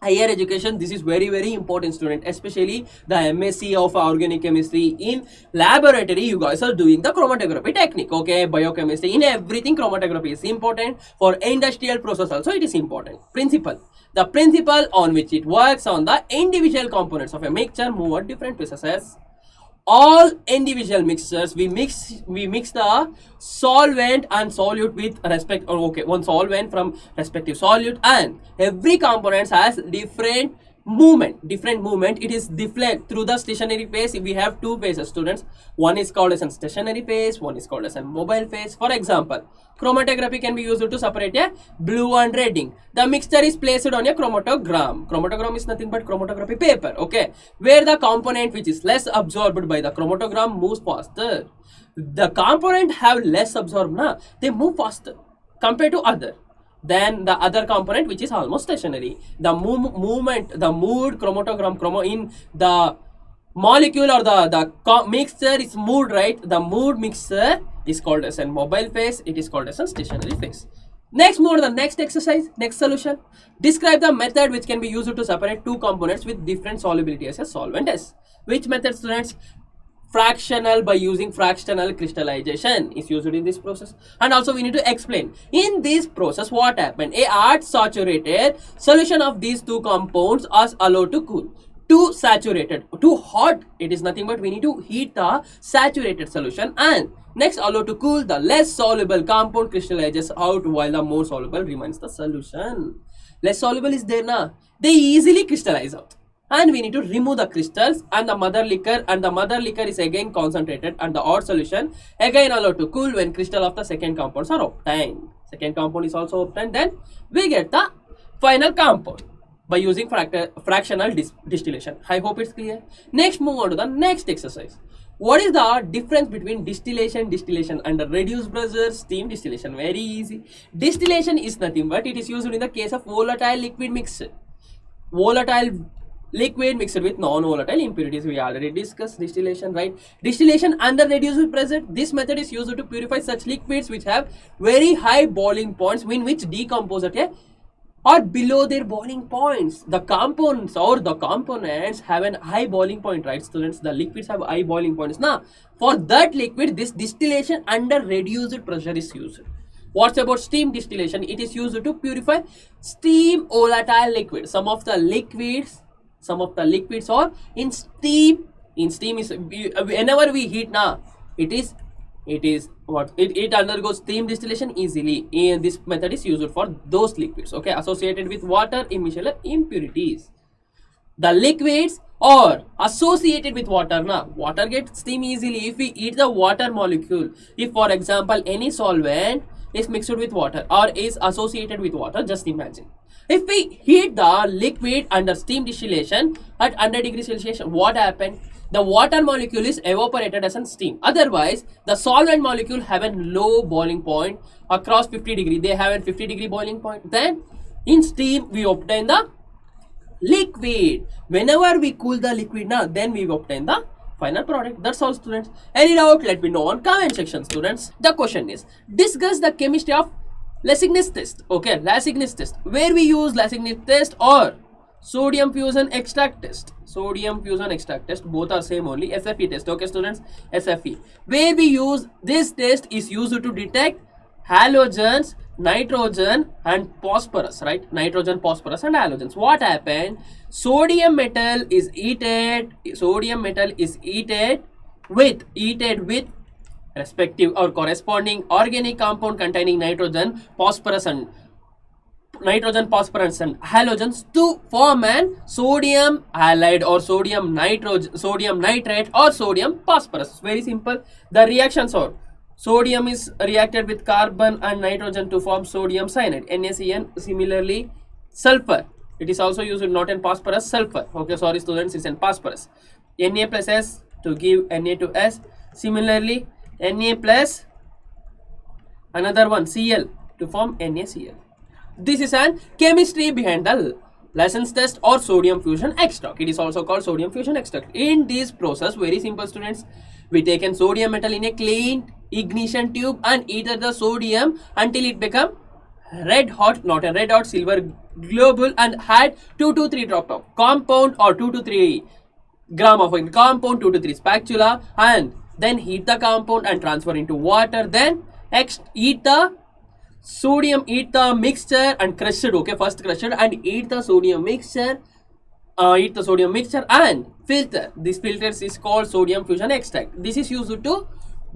higher education, this is very important, student, especially the MSc of organic chemistry. In laboratory, you guys are doing the chromatography technique. Okay, biochemistry, in everything chromatography is important. For industrial process also it is important. Principle. The principle on which it works on the individual components of a mixture move at different processes. All individual mixtures, we mix the solvent and solute with respect, or okay, one solvent from respective solute, and every component has different movement. It is different through the stationary phase. We have two phases, students. One is called as a stationary phase, one is called as a mobile phase. For example, chromatography can be used to separate a blue and red ink. The mixture is placed on a chromatogram. Chromatogram is nothing but chromatography paper. Okay, where the component which is less absorbed by the chromatogram moves faster. The component have less absorbed, they move faster compared to other than the other component which is almost stationary. The movement, the moved chromatogram in the molecule or the mixture is moved, right? The moved mixture is called as a mobile phase. It is called as a stationary phase. Next, the next exercise, next solution. Describe the method which can be used to separate two components with different solubility as a solvent S. Which method, students? Fractional. By using fractional crystallization is used in this process. And also we need to explain in this process what happened. A hard saturated solution of these two compounds is allowed to cool. Too saturated, too hot, it is nothing but we need to heat the saturated solution, and next allow to cool. The less soluble compound crystallizes out while the more soluble remains the solution. Less soluble is there, they easily crystallize out, and we need to remove the crystals and the mother liquor, and the mother liquor is again concentrated, and the odd solution again allowed to cool when crystal of the second compounds are obtained. Second compound is also obtained. Then we get the final compound by using fractional distillation. I hope it's clear. Next, move on to the next exercise. What is the difference between distillation under reduced pressure, steam distillation? Very easy. Distillation is nothing but it is used in the case of volatile liquid mixture. Volatile liquid mixed with non-volatile impurities. We already discussed distillation, right? Distillation under reduced pressure. This method is used to purify such liquids which have very high boiling points in which decompose at a or below their boiling points. The compounds or the components have an high boiling point, right, students? The liquids have high boiling points. Now, for that liquid, this distillation under reduced pressure is used. What's about steam distillation? It is used to purify steam volatile liquid. Some of the liquids are in steam. In steam is whenever we heat now, it undergoes steam distillation easily, and this method is used for those liquids, okay, associated with water emission impurities. The liquids are associated with water. Now, water gets steam easily if we heat the water molecule. If, for example, any solvent is mixed with water or is associated with water, just imagine. If we heat the liquid under steam distillation at 100 degrees Celsius, what happened? The water molecule is evaporated as a steam. Otherwise, the solvent molecule have a low boiling point across 50 degree. They have a 50 degree boiling point. Then, in steam, we obtain the liquid. Whenever we cool the liquid now, then we obtain the final product. That's all, students. Any doubt, let me know on comment section, students. The question is, discuss the chemistry of Lasigness test. Okay, Lasigness test. Where we use Lasigness test or sodium fusion extract test. Sodium fusion extract test, both are same only. SFE test, okay students, SFE. Where we use this test is used to detect halogens, nitrogen and phosphorus, right? Nitrogen, phosphorus and halogens. What happened? Sodium metal is heated with respective or corresponding organic compound containing nitrogen, phosphorus and halogens to form an sodium halide or sodium nitrate or sodium phosphorus. Very simple. The reactions are sodium is reacted with carbon and nitrogen to form sodium cyanide, NaCN. Similarly, sulfur. It is also used not in phosphorus, sulfur. Okay, sorry students, it's in phosphorus. Na plus S to give Na to S. Similarly, Na plus another one Cl to form NaCl. This is an chemistry behind the Lasigness test or sodium fusion extract. It is also called sodium fusion extract. In this process, very simple students, we take an sodium metal in a clean ignition tube and heat the sodium until it become red hot, not a red hot, silver globule, and add 2 to 3 drops of compound or 2 to 3 gram of compound, 2 to 3 spatula, and then heat the compound and transfer into water. Then heat the mixture and crush it. Okay, first crush it and heat the sodium mixture. And filter. This filter is called sodium fusion extract. This is used to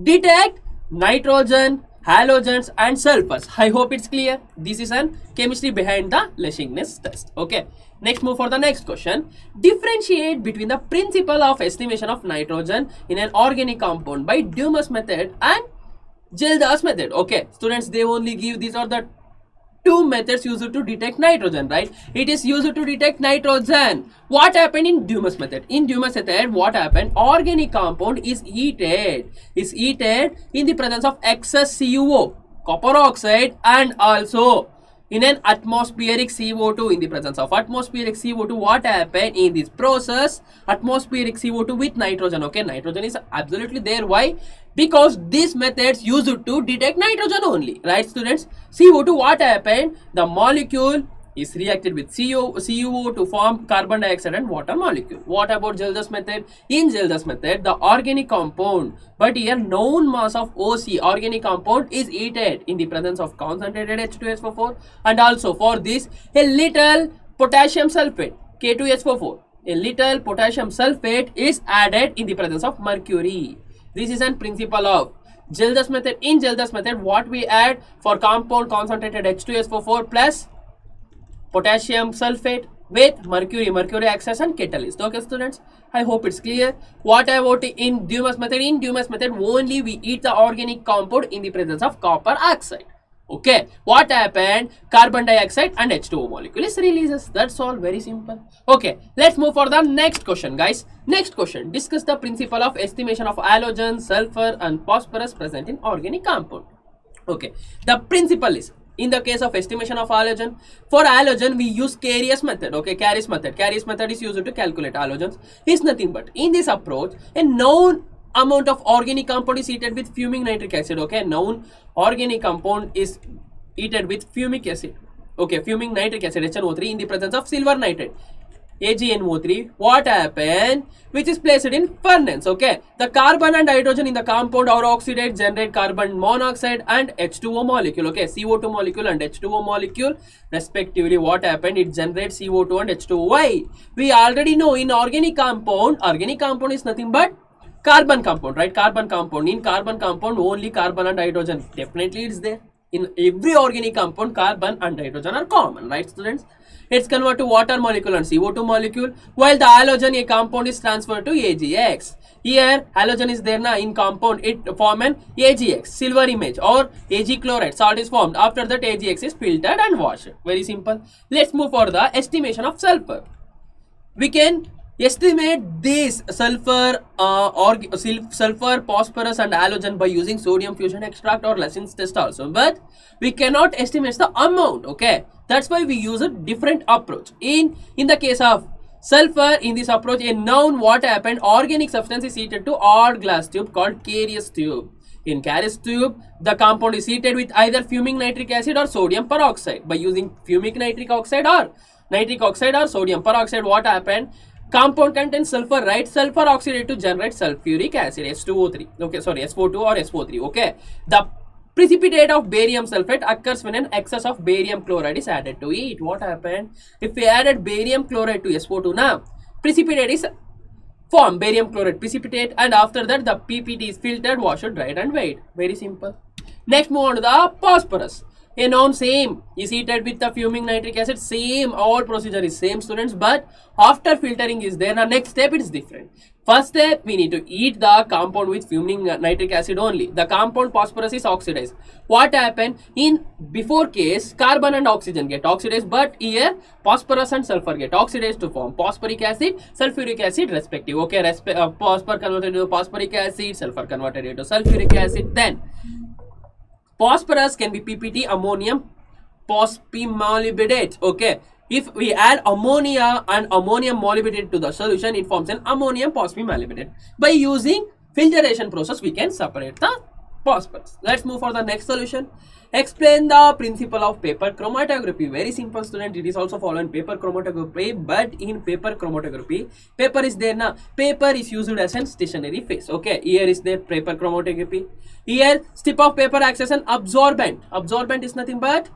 detect nitrogen, halogens and sulfurs. I hope it's clear. This is an chemistry behind the Lasigness test. Okay. Next, move for the next question. Differentiate between the principle of estimation of nitrogen in an organic compound by Dumas method and Gildas method. Okay, students, they only give these are the two methods used to detect nitrogen, right? It is used to detect nitrogen. What happened in Dumas method? In Dumas method, what happened? Organic compound is heated in the presence of excess CO, copper oxide, and also in an atmospheric CO2. In the presence of atmospheric CO2, what happened in this process? Atmospheric CO2 with nitrogen. Okay, nitrogen is absolutely there. Why? Because these methods used to detect nitrogen only, right students? CO2, what happened? The molecule is reacted with CO to form carbon dioxide and water molecule. What about Gildas method? In Gildas method, the organic compound, but here known mass of OC, organic compound, is heated in the presence of concentrated H2SO4, and also for this a little potassium sulfate, K2SO4. A little potassium sulfate is added in the presence of mercury. This is an principle of Gildas method. In Gildas method, what we add for compound concentrated H2SO4 plus potassium sulfate with mercury acts as a catalyst. Okay students, I hope it's clear. What about in Dumas method? In Dumas method only we heat the organic compound in the presence of copper oxide. Okay, what happened? Carbon dioxide and H2O molecule is releases. That's all, very simple. Okay, let's move for the next question, guys. Next question, discuss the principle of estimation of halogen, sulfur and phosphorus present in organic compound. Okay, the principle is, in the case of estimation of halogen, for halogen we use Carrier method. Okay, Carrier method. Carrier method is used to calculate halogens. It's nothing but, in this approach, a known amount of organic compound is heated with fuming nitric acid. Okay, known organic compound is heated with fumic acid. Okay, fuming nitric acid HNO3 in the presence of silver nitrate AgNO3. What happened? Which is placed in furnace. Okay, the carbon and hydrogen in the compound are oxidized, generate carbon monoxide and H2O molecule. Okay, CO2 molecule and H2O molecule respectively. What happened? It generates CO2 and H2O. Why? We already know in organic compound is nothing but carbon compound, right? Carbon compound. In carbon compound, only carbon and hydrogen. Definitely it's there. In every organic compound, carbon and hydrogen are common, right, students? It's converted to water molecule and CO2 molecule, while the halogen a compound is transferred to AgX. Here, halogen is there now in compound, it form an AgX, silver image, or Ag chloride, salt is formed. After that, AgX is filtered and washed. Very simple. Let's move for the estimation of sulfur. We can estimate this sulfur, sulfur, phosphorus and halogen by using sodium fusion extract or Lassen's test also, but we cannot estimate the amount. Okay, that's why we use a different approach. In the case of sulfur, in this approach, a known what happened, organic substance is heated to odd glass tube called Carrier tube. In Carrier tube, the compound is heated with either fuming nitric acid or sodium peroxide. By using fumic nitric oxide or sodium peroxide, what happened? Compound contains sulfur, right? Sulfur oxidate to generate sulfuric acid, H2O3. Okay, sorry, SO2 or SO3. Okay, the precipitate of barium sulfate occurs when an excess of barium chloride is added to it. What happened? If we added barium chloride to SO2 now, precipitate is formed, barium chloride precipitate, and after that the PPT is filtered, washed, dried and weighed. Very simple. Next, move on to the phosphorus. A known same is heated with the fuming nitric acid. Same, all procedure is same, students, but after filtering is there. Now next step, it is different. First step, we need to heat the compound with fuming nitric acid only. The compound phosphorus is oxidized. What happened? In before case, carbon and oxygen get oxidized, but here phosphorus and sulfur get oxidized to form phosphoric acid, sulfuric acid respective. Okay, phosphor converted into phosphoric acid, sulfur converted into sulfuric acid. Then phosphorus can be PPT, ammonium phosphimolybdate. Okay, if we add ammonia and ammonium molybdate to the solution, it forms an ammonium phosphimolybdate. By using filtration process, we can separate the phosphorus. Let's move for the next solution. Explain the principle of paper chromatography. Very simple, student. It is also following paper chromatography, but in paper chromatography, paper is there now. Paper is used as a stationary phase. Okay, here is the paper chromatography. Here, strip of paper acts as an absorbent. Absorbent is nothing but,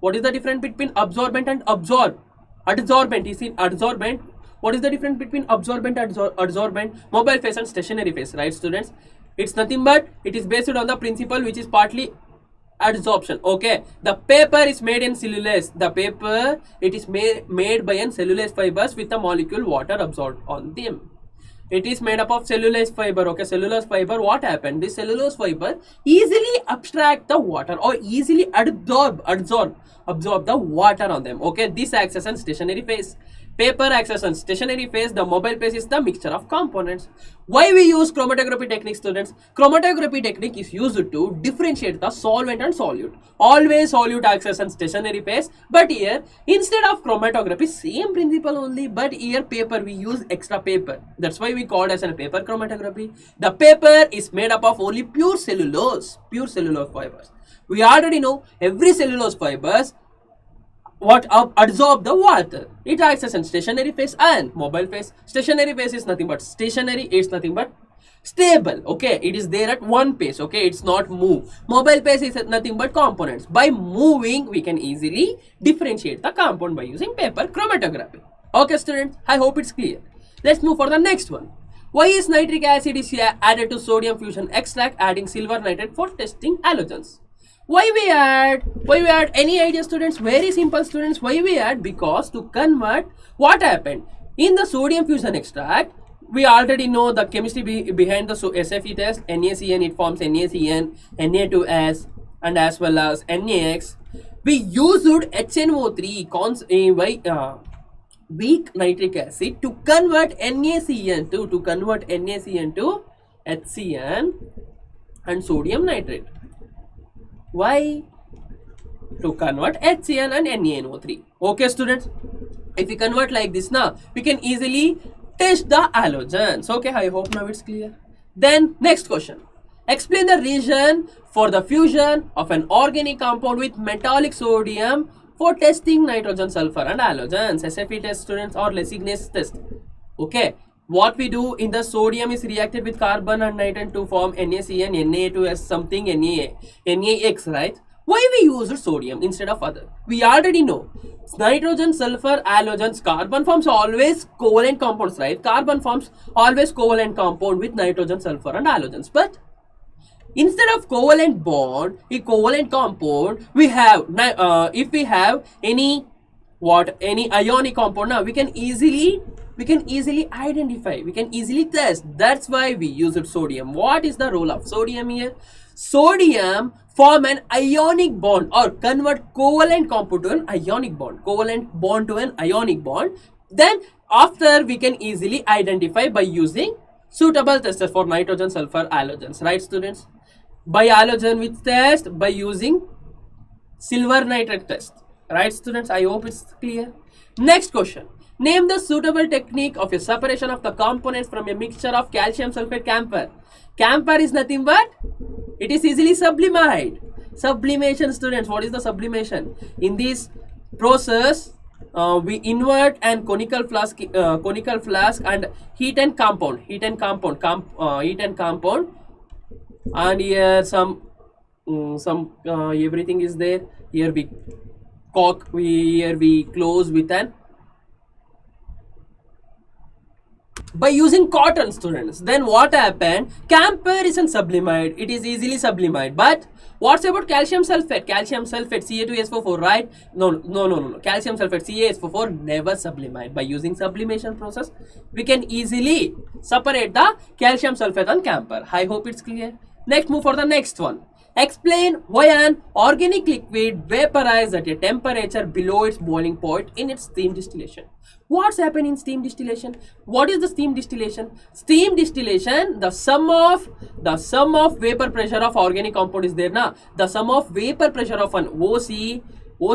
what is the difference between absorbent and absorb? Adsorbent is in adsorbent. What is the difference between absorbent and adsorbent? Mobile phase and stationary phase, right, students? It's nothing but, it is based on the principle which is partly adsorption. Okay, the paper is made in cellulose. The paper, it is made by an cellulose fibers with the molecule water absorbed on them. It is made up of cellulose fiber. Okay, cellulose fiber, what happened? This cellulose fiber easily abstract the water or easily absorb the water on them. Okay, this acts as a stationary phase. Paper acts as a stationary phase. The mobile phase is the mixture of components. Why we use chromatography technique, students? Chromatography technique is used to differentiate the solvent and solute. Always solute acts as a stationary phase, but here instead of chromatography, same principle only, but here paper we use extra paper. That's why we call it as a paper chromatography. The paper is made up of only pure cellulose fibers. We already know every cellulose fibers absorb the water. It acts as a stationary phase and mobile phase. Stationary phase is nothing but stationary, it's nothing but stable. Okay, it is there at one pace. Okay, it's not move. Mobile phase is nothing but components. By moving, we can easily differentiate the compound by using paper chromatography. Okay, students, I hope it's clear. Let's move for the next one. Why is nitric acid is added to sodium fusion extract, adding silver nitrate for testing halogens? Why we add? Any idea, students? Very simple, students. Why we add? Because to convert, what happened in the sodium fusion extract, we already know the chemistry behind the SFE test. NaCN, it forms NaCN, Na2S, and as well as NaX, we used HNO3 weak nitric acid to convert NaCN to HCN and sodium nitrate. Why? To convert HCN and NaNO3. Okay, students. If we convert like this now, we can easily test the halogens. Okay, I hope now it's clear. Then next question. Explain the reason for the fusion of an organic compound with metallic sodium for testing nitrogen, sulfur and halogens. SFE test, students, or Lesignase test. Okay. What we do in the sodium is reacted with carbon and nitrogen to form NaCN, Na2S something, NaX, right? Why we use sodium instead of other? We already know nitrogen, sulfur, halogens, carbon forms always covalent compounds, right? Carbon forms always covalent compound with nitrogen, sulfur and halogens. But instead of covalent bond, a covalent compound, we have if we have any ionic compound, now we can easily identify, we can easily test. That's why we used sodium. What is the role of sodium here? Sodium form an ionic bond or convert covalent compound to an ionic bond, covalent bond to an ionic bond. Then after we can easily identify by using suitable testers for nitrogen, sulfur, halogens, right, students? By halogen we test by using silver nitrate test, right, students? I hope it's clear. Next question. Name the suitable technique of a separation of the components from a mixture of calcium sulfate camphor. Camphor is nothing but it is easily sublimate. Sublimation, students. What is the sublimation? In this process, we invert an conical flask and heat and compound, and here some everything is there. Here we close with an by using cotton, students. Then what happened? Camphor is an sublimate. It is easily sublimate. But what's about calcium sulfate? Calcium sulfate Ca2SO4, right? No. Calcium sulfate CaSO4 never sublimate. By using sublimation process, we can easily separate the calcium sulfate and camphor. I hope it's clear. Next, move for the next one. Explain why an organic liquid vaporizes at a temperature below its boiling point in its steam distillation. What's happened in steam distillation? What is the steam distillation? Steam distillation, the sum of vapor pressure of organic compound is there na. The sum of vapor pressure of an OC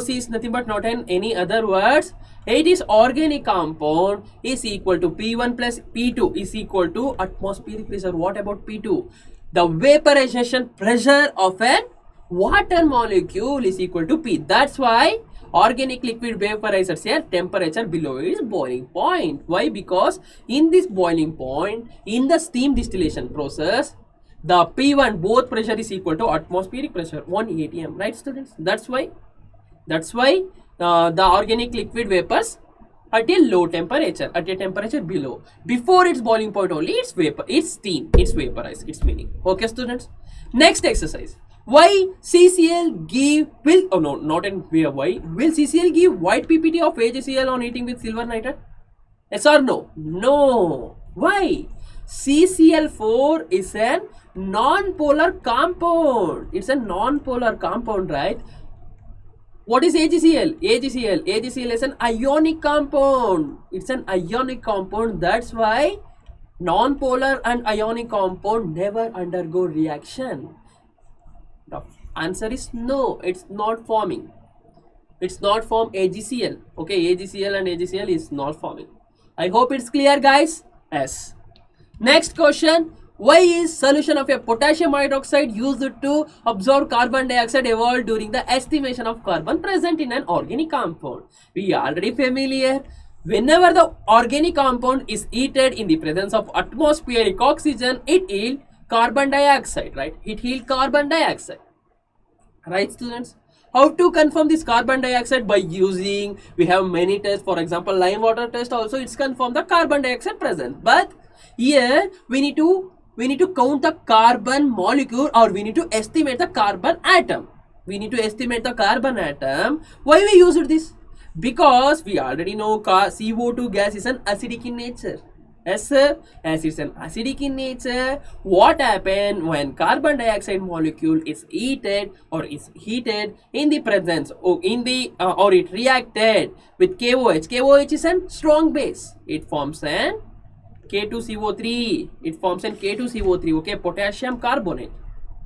is nothing but not in any other words. It is organic compound is equal to P1 plus P2 is equal to atmospheric pressure. What about P2? The vaporization pressure of an water molecule is equal to P. That's why organic liquid vaporizes at temperature below its boiling point. Why? Because in this boiling point, in the steam distillation process, the P1 both pressure is equal to atmospheric pressure 1 atm, right, students? That's why the organic liquid vapors at a low temperature, at a temperature below. Before its boiling point only, it's vapor, it's steam, it's vaporized, it's meaning. Okay, students? Next exercise. Why CCl give will CCL give white PPT of AgCl on heating with silver nitrate? Yes or no? No. Why? CCl4 is a non-polar compound. It's a non-polar compound, right? What is AgCl? AgCl is an ionic compound. It's an ionic compound. That's why non-polar and ionic compound never undergo reaction. The answer is no. It's not forming. It's not form AgCl. Okay, AgCl and AgCl is not forming. I hope it's clear, guys. Yes. Next question. Why is solution of a potassium hydroxide used to absorb carbon dioxide evolved during the estimation of carbon present in an organic compound? We are already familiar. Whenever the organic compound is heated in the presence of atmospheric oxygen, it yields carbon dioxide, right? It yields carbon dioxide. Right, students? How to confirm this carbon dioxide? By using, we have many tests. For example, lime water test also, it's confirm the carbon dioxide present. But here, we need to count the carbon molecule, or we need to estimate the carbon atom. We need to estimate the carbon atom. Why we used this? Because we already know CO2 gas is an acidic in nature. Yes, sir. As it's an acidic in nature, what happens when carbon dioxide molecule is heated in the presence or it reacted with KOH. KOH is a strong base. It forms an K2CO3. It forms an K2CO3. Okay, potassium carbonate.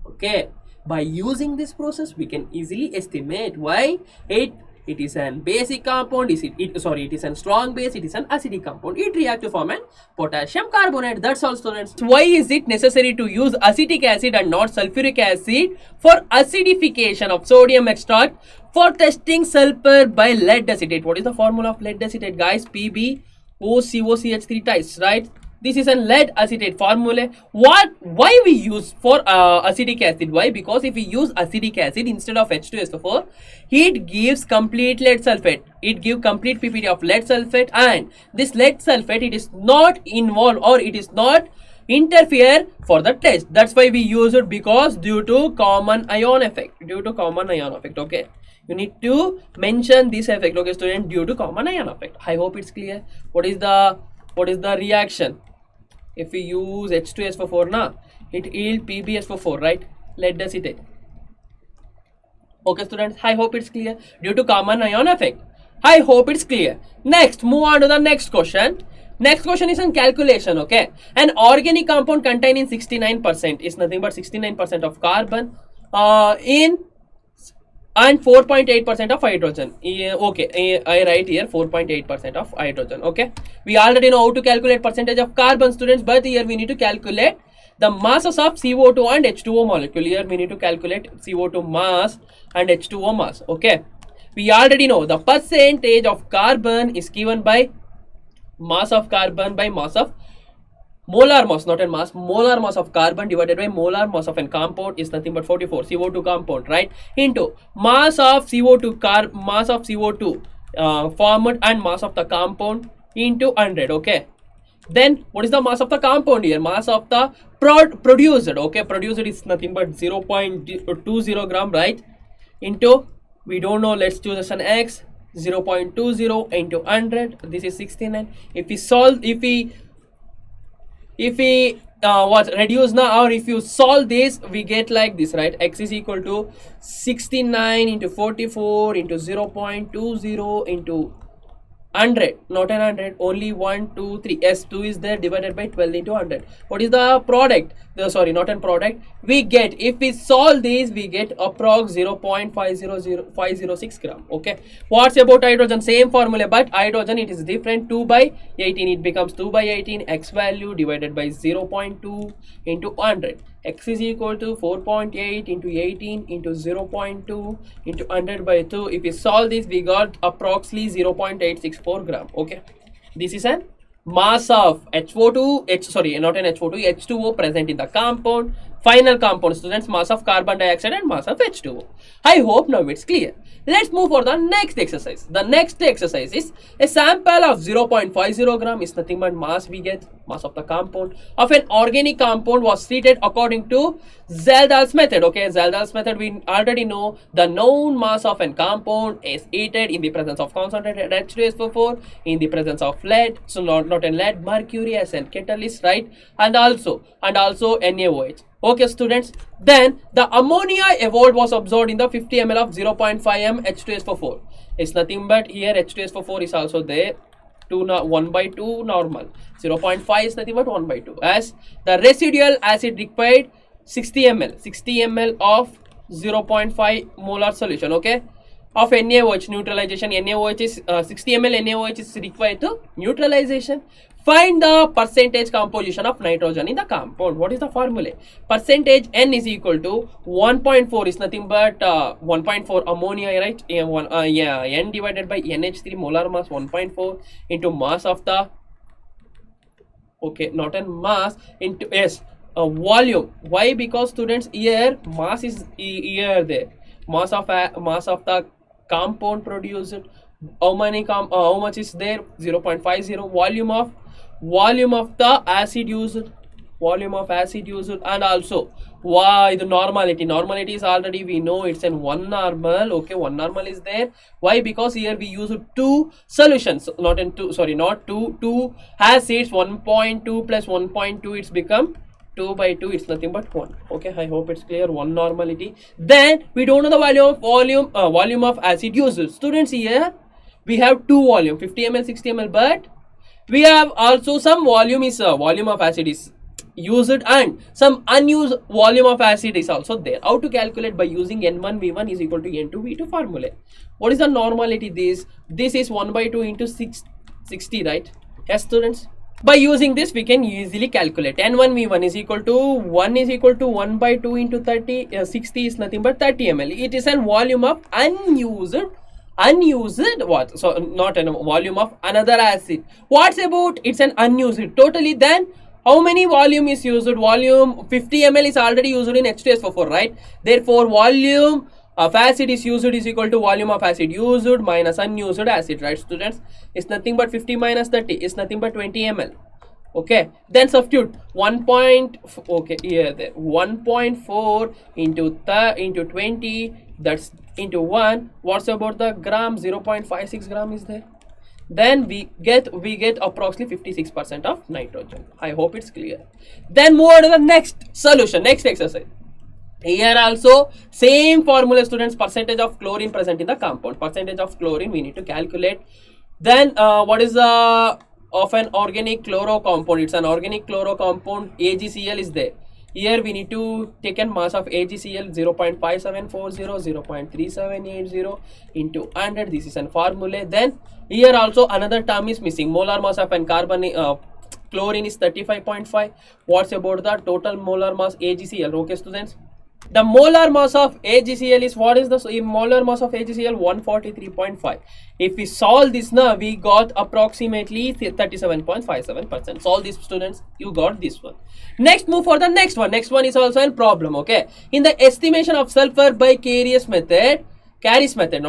Okay, by using this process we can easily estimate why it is an basic compound, it is a strong base, it is an acidic compound. It reacts to form an potassium carbonate. That's all, students. Why is it necessary to use acetic acid and not sulfuric acid for acidification of sodium extract for testing sulfur by lead acetate? What is the formula of lead acetate, guys? PbOCOCH3 twice, right? This is a lead acetate formula. Why we use for acetic acid? Why? Because if we use acetic acid instead of H2SO4, it gives complete lead sulfate. It gives complete PPT of lead sulfate, and this lead sulfate, it is not involved or it is not interfere for the test. That's why we use it, because due to common ion effect. Okay, you need to mention this effect, okay, student, due to common ion effect. I hope it's clear. What is the reaction? If we use H2SO4, na, it yield PbSO4, right? Lead acetate. Okay, students, I hope it's clear. Due to common ion effect. I hope it's clear. Next, move on to the next question. Next question is on calculation, okay? An organic compound containing 69% is nothing but 69% of carbon and 4.8% of hydrogen. Okay, I write here 4.8% of hydrogen. Okay, we already know how to calculate percentage of carbon, students, but here we need to calculate the masses of CO2 and H2O molecule. Here we need to calculate CO2 mass and H2O mass. Okay, we already know the percentage of carbon is given by mass of carbon by mass of molar mass, not a mass, molar mass of carbon divided by molar mass of a compound is nothing but 44, CO2 compound, right, into mass of CO2 formed and mass of the compound into 100. Okay, then what is the mass of the compound here? Mass of the produced, okay, produced is nothing but 0.20 gram, right, into, we don't know, let's choose as an X, 0.20 into 100, this is 69. If we reduce now, or if you solve this, we get like this, right? X is equal to 69 into 44 into 0.20 into 100, not an 100, only 1, 2, 3. S2 is there, divided by 12 into 100. What is the product? Sorry, not a product. We get, if we solve this, we get approx 0.506 gram. Okay. What's about hydrogen? Same formula, but hydrogen, it is different. 2 by 18, it becomes 2 by 18. X value divided by 0.2 into 100. X is equal to 4.8 into 18 into 0.2 into 100 by 2. If we solve this, we got approximately 0.864 gram. Okay, this is an mass of H2O present in the compound. Final compound, students, mass of carbon dioxide and mass of H2O. I hope now it's clear. Let's move for the next exercise. The next exercise is a sample of 0.50 gram is nothing but mass we get, mass of the compound of an organic compound was treated according to Zeldal's method. Okay, Zeldal's method, we already know the known mass of a compound is heated in the presence of concentrated H2SO4, in the presence of lead, so not in lead, mercury as a catalyst, right, and also NaOH. Okay, students, then the ammonia evolved was observed in the 50 ml of 0.5 m H2SO4. It's nothing but here H2SO4 is also there, 1 by 2 normal, 0.5 is nothing but 1 by 2, as the residual acid required 60 ml of 0.5 molar solution, okay, of NaOH neutralization. NaOH is 60 ml NaOH is required to neutralization. Find the percentage composition of nitrogen in the compound. What is the formula? Percentage N is equal to 1.4 is nothing but 1.4 ammonia, right? N divided by NH3 molar mass 1.4 into mass of the, okay, not a mass, into volume. Why? Because, students, here mass is here there. Mass of the compound produced. How much is there? 0.50. Volume of the acid used. volume of acid used, and also why the normality. Normality is already we know it's in one normal. Okay, one normal is there. Why? Because here we use two solutions, not in two. Sorry, not two. Two acids. 1.2 plus 1.2. It's become 2 by 2. It's nothing but 1. Okay, I hope it's clear. One normality. Then we don't know the volume of acid used. Students, here we have two volume, 50 ml, 60 ml, but we have also some volume is volume of acid is used and some unused volume of acid is also there. How to calculate? By using N1V1 is equal to N2V2 formula. What is the normality? This is 1 by 2 into 60, right? Yes, students. By using this, we can easily calculate. N1V1 is equal to 1 by 2 into 60 is nothing but 30 ml. It is a volume of unused what? So not a volume of another acid. What's about it's an unused totally? Then how many volume is used? Volume 50 ml is already used in H2SO4, right? Therefore volume of acid is used is equal to volume of acid used minus unused acid, right, students? It's nothing but 50 minus 30 is nothing but 20 ml. Okay, then substitute 1.4 into 20, that's into 1. What's about the gram? 0.56 gram is there. Then we get approximately 56% of nitrogen. I hope it's clear. Then move on to the next solution, next exercise. Here also same formula, students. Percentage of chlorine present in the compound. Percentage of chlorine we need to calculate. Then what is the of an organic chloro compound? It's an organic chloro compound. AgCl is there. Here we need to take a mass of AgCl 0.5740, 0.3780 into 100. This is a formula. Then here also another term is missing. Molar mass of an chlorine is 35.5. What's about the total molar mass AgCl? Okay, students. The molar mass of AgCl is, what is the molar mass of AgCl? 143.5. If we solve this now, we got approximately 37.57%. Solve this, students. You got this one. Next, move for the next one. Next one is also a problem. Okay. In the estimation of sulfur by Carey's method, Carey's method,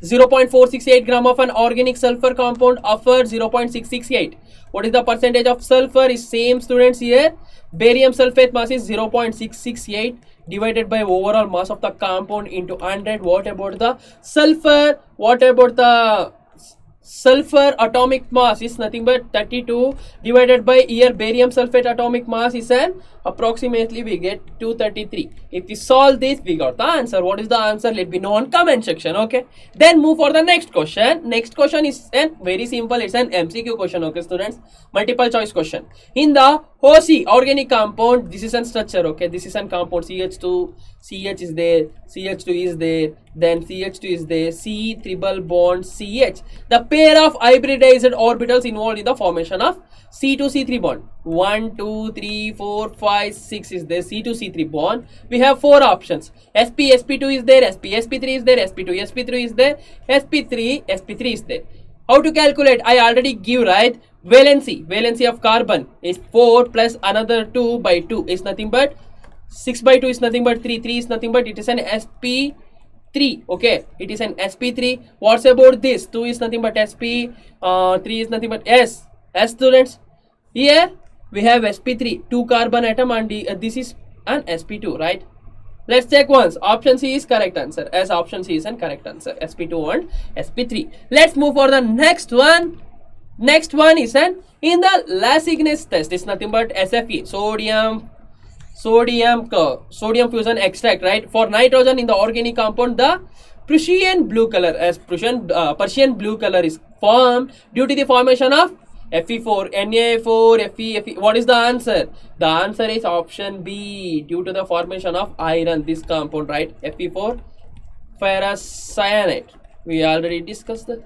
0.468 gram of an organic sulfur compound offered 0.668. What is the percentage of sulfur? Is same, students. Here barium sulfate mass is 0.668 divided by overall mass of the compound into 100. What about the sulfur? What about the sulfur atomic mass? Is nothing but 32 divided by here barium sulfate atomic mass is an approximately we get 233. If we solve this, we got the answer. What is the answer? Let me know in comment section. Okay, then move for the next question. Next question is very simple. It's an MCQ question. Okay, students, multiple choice question. In the OC organic compound, this is a structure. Okay, this is a compound. CH2, CH is there, CH2 is there, then CH2 is there, C triple bond CH. The pair of hybridized orbitals involved in the formation of C2C3 bond. 1, 2, 3, 4, 5, 6 is there. C2C3 bond. We have 4 options. SP, SP2 is there. SP, SP3 is there. SP2, SP3 is there. SP3, SP3 is there. How to calculate? I already give, right? Valency of carbon is 4 plus another 2 by 2 is nothing but 6 by 2 is nothing but 3. 3 is nothing but it is an SP3. Okay, it is an SP3. What's about this? 2 is nothing but SP. 3 is nothing but S. S, students. Here we have SP3, 2 carbon atom, and this is an SP2, right? Let's check once. Option C is correct answer. As option C is an correct answer. SP2 and SP3. Let's move for the next one. Next one is in the Lassignes test. It's nothing but SFE, sodium fusion extract, right? For nitrogen in the organic compound, the Prussian blue color Persian blue color is formed due to the formation of Fe4, Na4, Fe. What is the answer? The answer is option B, due to the formation of iron, this compound, right? Fe4 ferrocyanate. We already discussed that.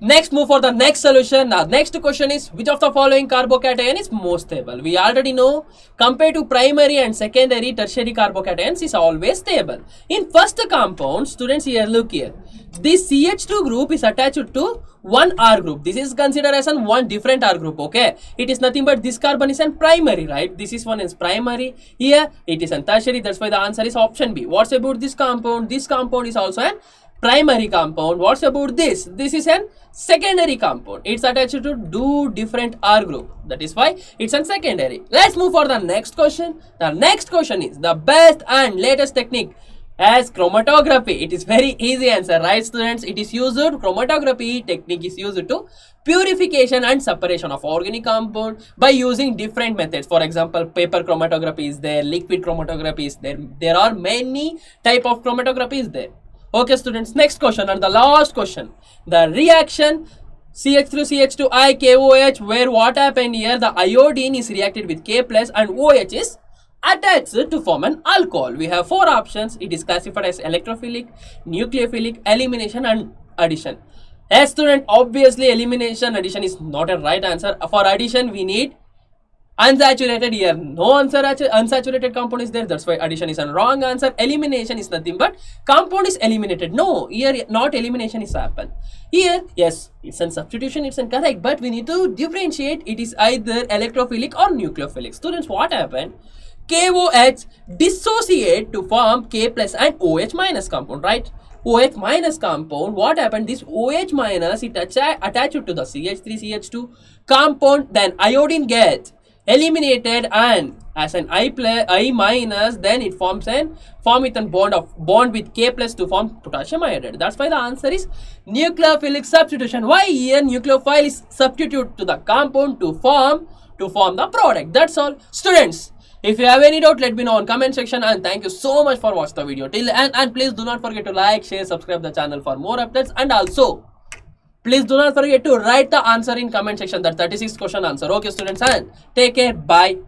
Next, move for the next solution. Now, next question is, which of the following carbocation is most stable? We already know, compared to primary and secondary, tertiary carbocations is always stable. In first compound, students, here look here. This CH2 group is attached to one R group. This is considered as one different R group. Okay, it is nothing but this carbon is an primary, right? This is one is primary. Here it is an tertiary. That's why the answer is option B. What's about this compound? This compound is also an primary compound. What's about this? This is an secondary compound. It's attached to two different R group. That is why it's a secondary. Let's move for the next question. The next question is the best and latest technique as chromatography. It is very easy answer, right students? It is used, chromatography technique is used to purification and separation of organic compound by using different methods. For example, paper chromatography is there, liquid chromatography is there. There are many type of chromatography is there. Okay students, next question and the last question. The reaction CH3CH2I KOH, where what happened here, the iodine is reacted with K plus and OH is attached to form an alcohol. We have four options. It is classified as electrophilic, nucleophilic, elimination and addition. As student, obviously elimination, addition is not a right answer. For addition we need unsaturated. Here no unsaturated compound is there, that's why addition is a wrong answer. Elimination is nothing but compound is eliminated. No, here not elimination is happen. Here yes, it's a substitution, it's incorrect, but we need to differentiate. It is either electrophilic or nucleophilic. Students, what happened? KOH dissociate to form K plus and OH minus compound, right? OH minus compound, what happened? This OH minus, it attached to the CH3CH2 compound, then iodine gets eliminated and as an I minus, then it forms with a bond with K plus to form potassium iodide. That's why the answer is nucleophilic substitution. Why here nucleophile is substitute to the compound to form the product. That's all students. If you have any doubt, let me know on comment section, and thank you so much for watching the video till and please do not forget to like, share, subscribe the channel for more updates, and also please do not forget to write the answer in comment section, that 36 question answer. Okay students, and take care, bye.